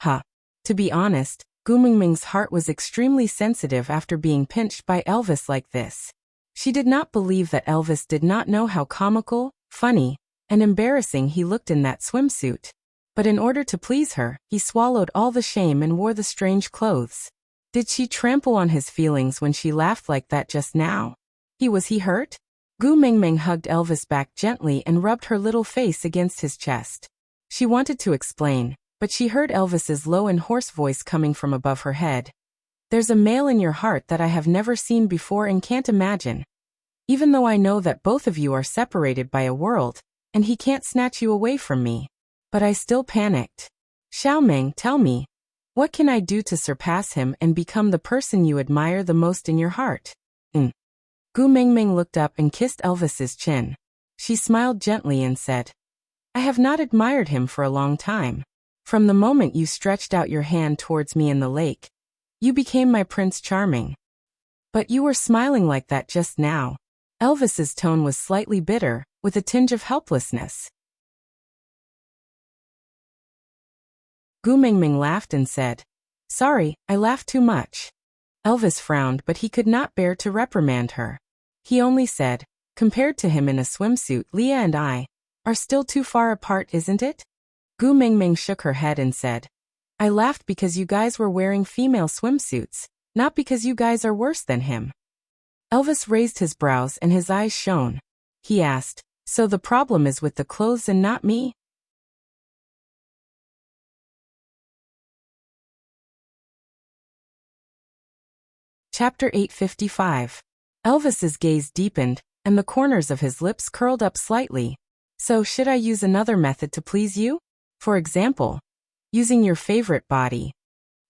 [SPEAKER 1] Ha. To be honest, Gu Mingming's heart was extremely sensitive after being pinched by Elvis like this. She did not believe that Elvis did not know how comical, funny, and embarrassing he looked in that swimsuit. But in order to please her, he swallowed all the shame and wore the strange clothes. Did she trample on his feelings when she laughed like that just now? Was he hurt? Gu Mingming hugged Elvis back gently and rubbed her little face against his chest. She wanted to explain, but she heard Elvis's low and hoarse voice coming from above her head. There's a male in your heart that I have never seen before and can't imagine. Even though I know that both of you are separated by a world, and he can't snatch you away from me. But I still panicked. Xiao Meng, tell me, what can I do to surpass him and become the person you admire the most in your heart? Gu Mingming looked up and kissed Elvis's chin. She smiled gently and said, I have not admired him for a long time. From the moment you stretched out your hand towards me in the lake, you became my Prince Charming. But you were smiling like that just now. Elvis's tone was slightly bitter, with a tinge of helplessness. Gu Mingming laughed and said, Sorry, I laughed too much. Elvis frowned, but he could not bear to reprimand her. He only said, "Compared to him in a swimsuit, Leah and I are still too far apart, isn't it?" Gu Mingming shook her head and said, "I laughed because you guys were wearing female swimsuits, not because you guys are worse than him." Elvis raised his brows and his eyes shone. He asked, "So the problem is with the clothes and not me?" Chapter 855. Elvis's gaze deepened, and the corners of his lips curled up slightly. "So should I use another method to please you? For example, using your favorite body?"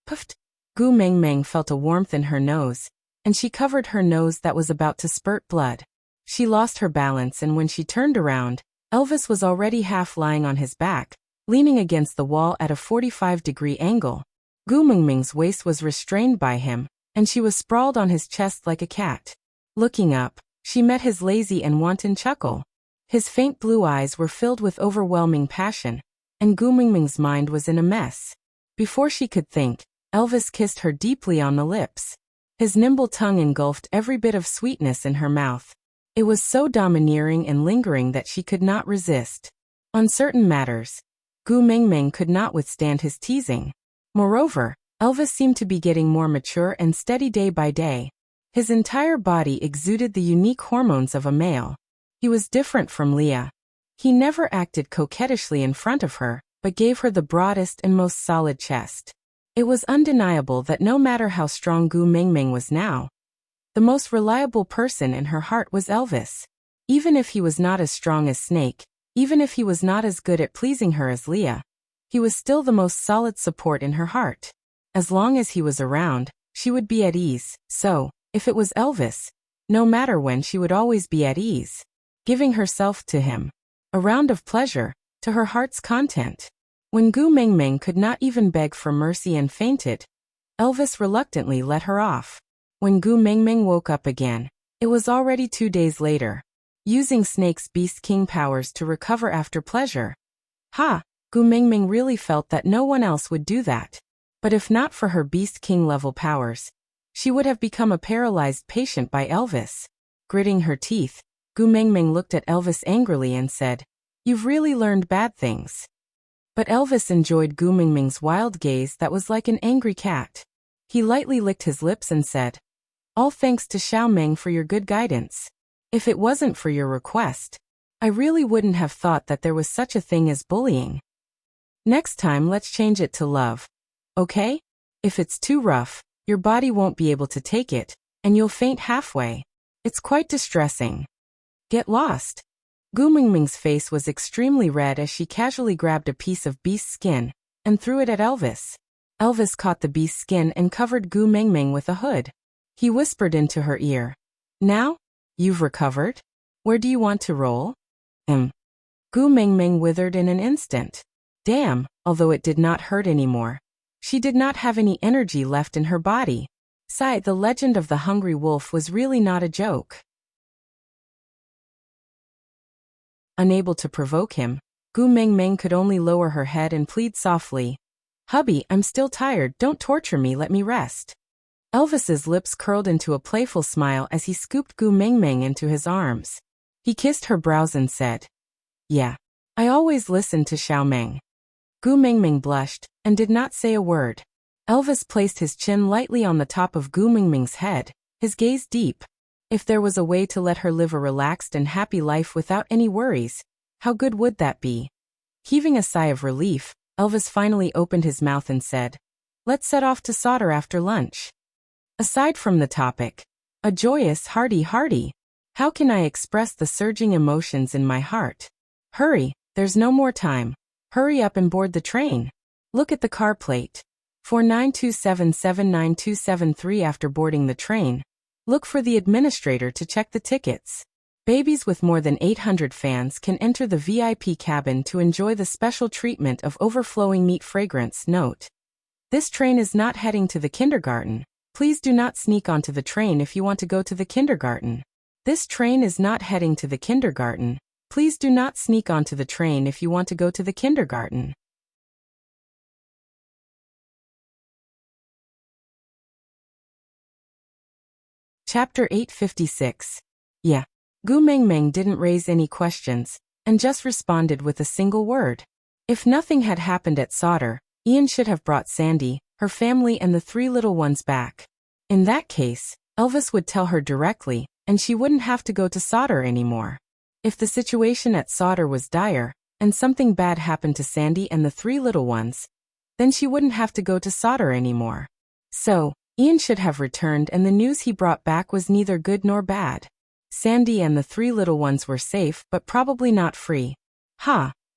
[SPEAKER 1] Puffed. Gu Mengmeng felt a warmth in her nose, and she covered her nose that was about to spurt blood. She lost her balance, and when she turned around, Elvis was already half lying on his back, leaning against the wall at a 45-degree angle. Gu Mengmeng's waist was restrained by him, and she was sprawled on his chest like a cat. Looking up, she met his lazy and wanton chuckle. His faint blue eyes were filled with overwhelming passion, and Gu Mingming's mind was in a mess. Before she could think, Elvis kissed her deeply on the lips. His nimble tongue engulfed every bit of sweetness in her mouth. It was so domineering and lingering that she could not resist. On certain matters, Gu Mingming could not withstand his teasing. Moreover, Elvis seemed to be getting more mature and steady day by day. His entire body exuded the unique hormones of a male. He was different from Leah. He never acted coquettishly in front of her, but gave her the broadest and most solid chest. It was undeniable that no matter how strong Gu Mingming was now, the most reliable person in her heart was Elvis. Even if he was not as strong as Snake, even if he was not as good at pleasing her as Leah, he was still the most solid support in her heart. As long as he was around, she would be at ease. So, if it was Elvis, no matter when, she would always be at ease, giving herself to him. A round of pleasure, to her heart's content. When Gu Mingming could not even beg for mercy and fainted, Elvis reluctantly let her off. When Gu Mingming woke up again, it was already 2 days later. Using Snake's Beast King powers to recover after pleasure. Gu Mingming really felt that no one else would do that. But if not for her Beast King level powers, she would have become a paralyzed patient by Elvis. Gritting her teeth, Gu Mingming looked at Elvis angrily and said, "You've really learned bad things." But Elvis enjoyed Gu Mingming's wild gaze that was like an angry cat. He lightly licked his lips and said, "All thanks to Xiao Meng for your good guidance. If it wasn't for your request, I really wouldn't have thought that there was such a thing as bullying. Next time let's change it to love. Okay? If it's too rough, your body won't be able to take it, and you'll faint halfway. It's quite distressing. Get lost." Gu Mingming's face was extremely red as she casually grabbed a piece of beast skin and threw it at Elvis. Elvis caught the beast skin and covered Gu Mingming with a hood. He whispered into her ear, "Now? You've recovered? Where do you want to roll?" Gu Mingming withered in an instant. Damn, although it did not hurt anymore. She did not have any energy left in her body. Sigh, the legend of the hungry wolf was really not a joke. Unable to provoke him, Gu Mingming could only lower her head and plead softly, "Hubby, I'm still tired, don't torture me, let me rest." Elvis's lips curled into a playful smile as he scooped Gu Mingming into his arms. He kissed her brows and said, "Yeah, I always listened to Xiao Meng." Gu Mingming blushed and did not say a word. Elvis placed his chin lightly on the top of Gu Mingming's head, his gaze deep. If there was a way to let her live a relaxed and happy life without any worries, how good would that be? Heaving a sigh of relief, Elvis finally opened his mouth and said, "Let's set off to solder after lunch." Aside from the topic, a joyous hearty. How can I express the surging emotions in my heart? Hurry, there's no more time. Hurry up and board the train. Look at the car plate. 4927792773. After boarding the train, look for the administrator to check the tickets. Babies with more than 800 fans can enter the VIP cabin to enjoy the special treatment of overflowing meat fragrance. Note: this train is not heading to the kindergarten. Please do not sneak onto the train if you want to go to the kindergarten. This train is not heading to the kindergarten. Please do not sneak onto the train if you want to go to the kindergarten. Chapter 856. Yeah. Gu Mengmeng didn't raise any questions, and just responded with a single word. If nothing had happened at Sauter, Ian should have brought Sandy, her family and the 3 little ones back. In that case, Elvis would tell her directly, and she wouldn't have to go to Sauter anymore. If the situation at Sauter was dire, and something bad happened to Sandy and the 3 little ones, then she wouldn't have to go to Sauter anymore. So, Ian should have returned, and the news he brought back was neither good nor bad. Sandy and the 3 little ones were safe, but probably not free.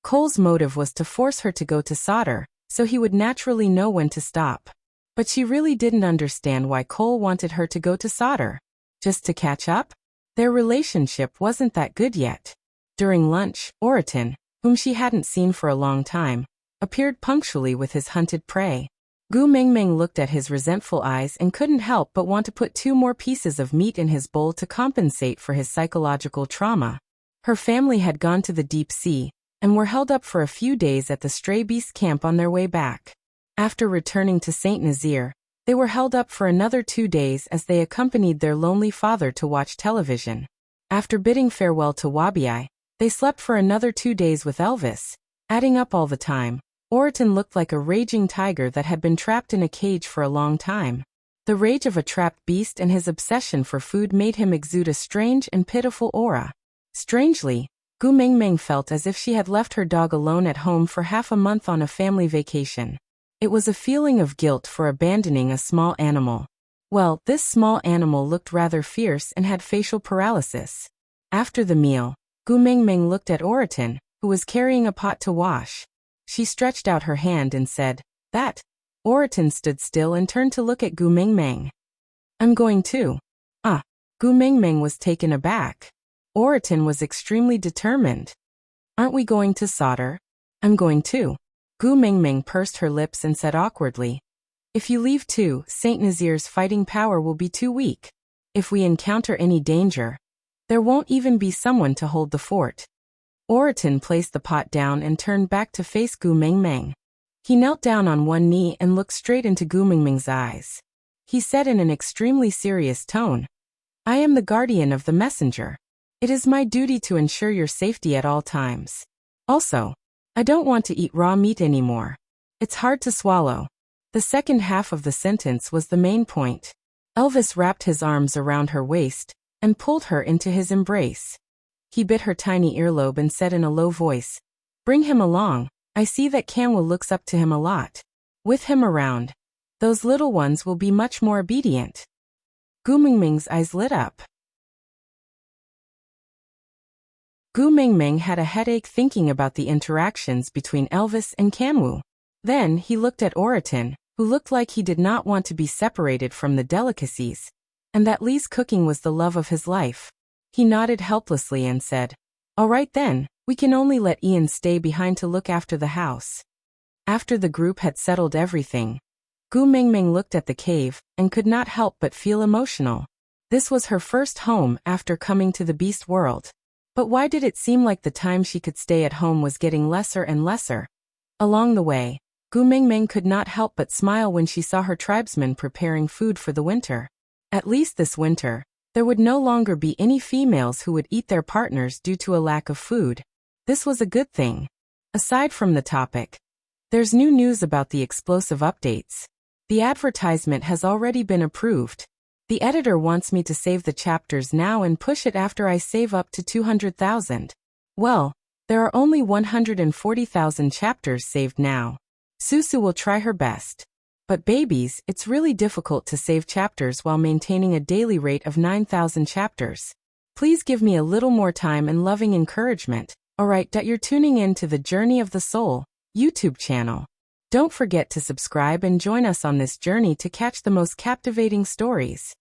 [SPEAKER 1] Cole's motive was to force her to go to Sauter, so he would naturally know when to stop. But she really didn't understand why Cole wanted her to go to Sauter. Just to catch up? Their relationship wasn't that good yet. During lunch, Oriton, whom she hadn't seen for a long time, appeared punctually with his hunted prey. Gu Mengmeng looked at his resentful eyes and couldn't help but want to put 2 more pieces of meat in his bowl to compensate for his psychological trauma. Her family had gone to the deep sea, and were held up for a few days at the stray beast camp on their way back. After returning to St. Nazaire, they were held up for another 2 days as they accompanied their lonely father to watch television. After bidding farewell to Wabi, they slept for another 2 days with Elvis. Adding up all the time, Oriton looked like a raging tiger that had been trapped in a cage for a long time. The rage of a trapped beast and his obsession for food made him exude a strange and pitiful aura. Strangely, Gu Mengmeng felt as if she had left her dog alone at home for half a month on a family vacation. It was a feeling of guilt for abandoning a small animal. Well, this small animal looked rather fierce and had facial paralysis. After the meal, Gu Mengmeng looked at Oriton, who was carrying a pot to wash. She stretched out her hand and said, "That." Oriton stood still and turned to look at Gu Mengmeng. "I'm going too." Gu Mengmeng was taken aback. Oriton was extremely determined. "Aren't we going to Sauter?" "I'm going too." Gu Mengmeng pursed her lips and said awkwardly, "If you leave too, St. Nazaire's fighting power will be too weak. If we encounter any danger, there won't even be someone to hold the fort." Oriton placed the pot down and turned back to face Gu Mengmeng. He knelt down on one knee and looked straight into Gu Mengmeng's eyes. He said in an extremely serious tone, "I am the guardian of the messenger. It is my duty to ensure your safety at all times. Also, I don't want to eat raw meat anymore. It's hard to swallow." The second half of the sentence was the main point. Elvis wrapped his arms around her waist and pulled her into his embrace. He bit her tiny earlobe and said in a low voice, "Bring him along. I see that Kanwu looks up to him a lot. With him around, those little ones will be much more obedient." Gu Mengmeng's eyes lit up. Gu Mengmeng had a headache thinking about the interactions between Elvis and Kanwu. Then he looked at Oriton, who looked like he did not want to be separated from the delicacies, and that Lee's cooking was the love of his life. He nodded helplessly and said, "All right then, we can only let Ian stay behind to look after the house." After the group had settled everything, Gu Mengmeng looked at the cave and could not help but feel emotional. This was her first home after coming to the beast world. But why did it seem like the time she could stay at home was getting lesser and lesser? Along the way, Gu Mengmeng could not help but smile when she saw her tribesmen preparing food for the winter. At least this winter, there would no longer be any females who would eat their partners due to a lack of food. This was a good thing. Aside from the topic, there's new news about the explosive updates. The advertisement has already been approved. The editor wants me to save the chapters now and push it after I save up to 200,000. Well, there are only 140,000 chapters saved now. Susu will try her best. But babies, it's really difficult to save chapters while maintaining a daily rate of 9,000 chapters. Please give me a little more time and loving encouragement. Alright, you're tuning in to the Journey of the Soul YouTube channel. Don't forget to subscribe and join us on this journey to catch the most captivating stories.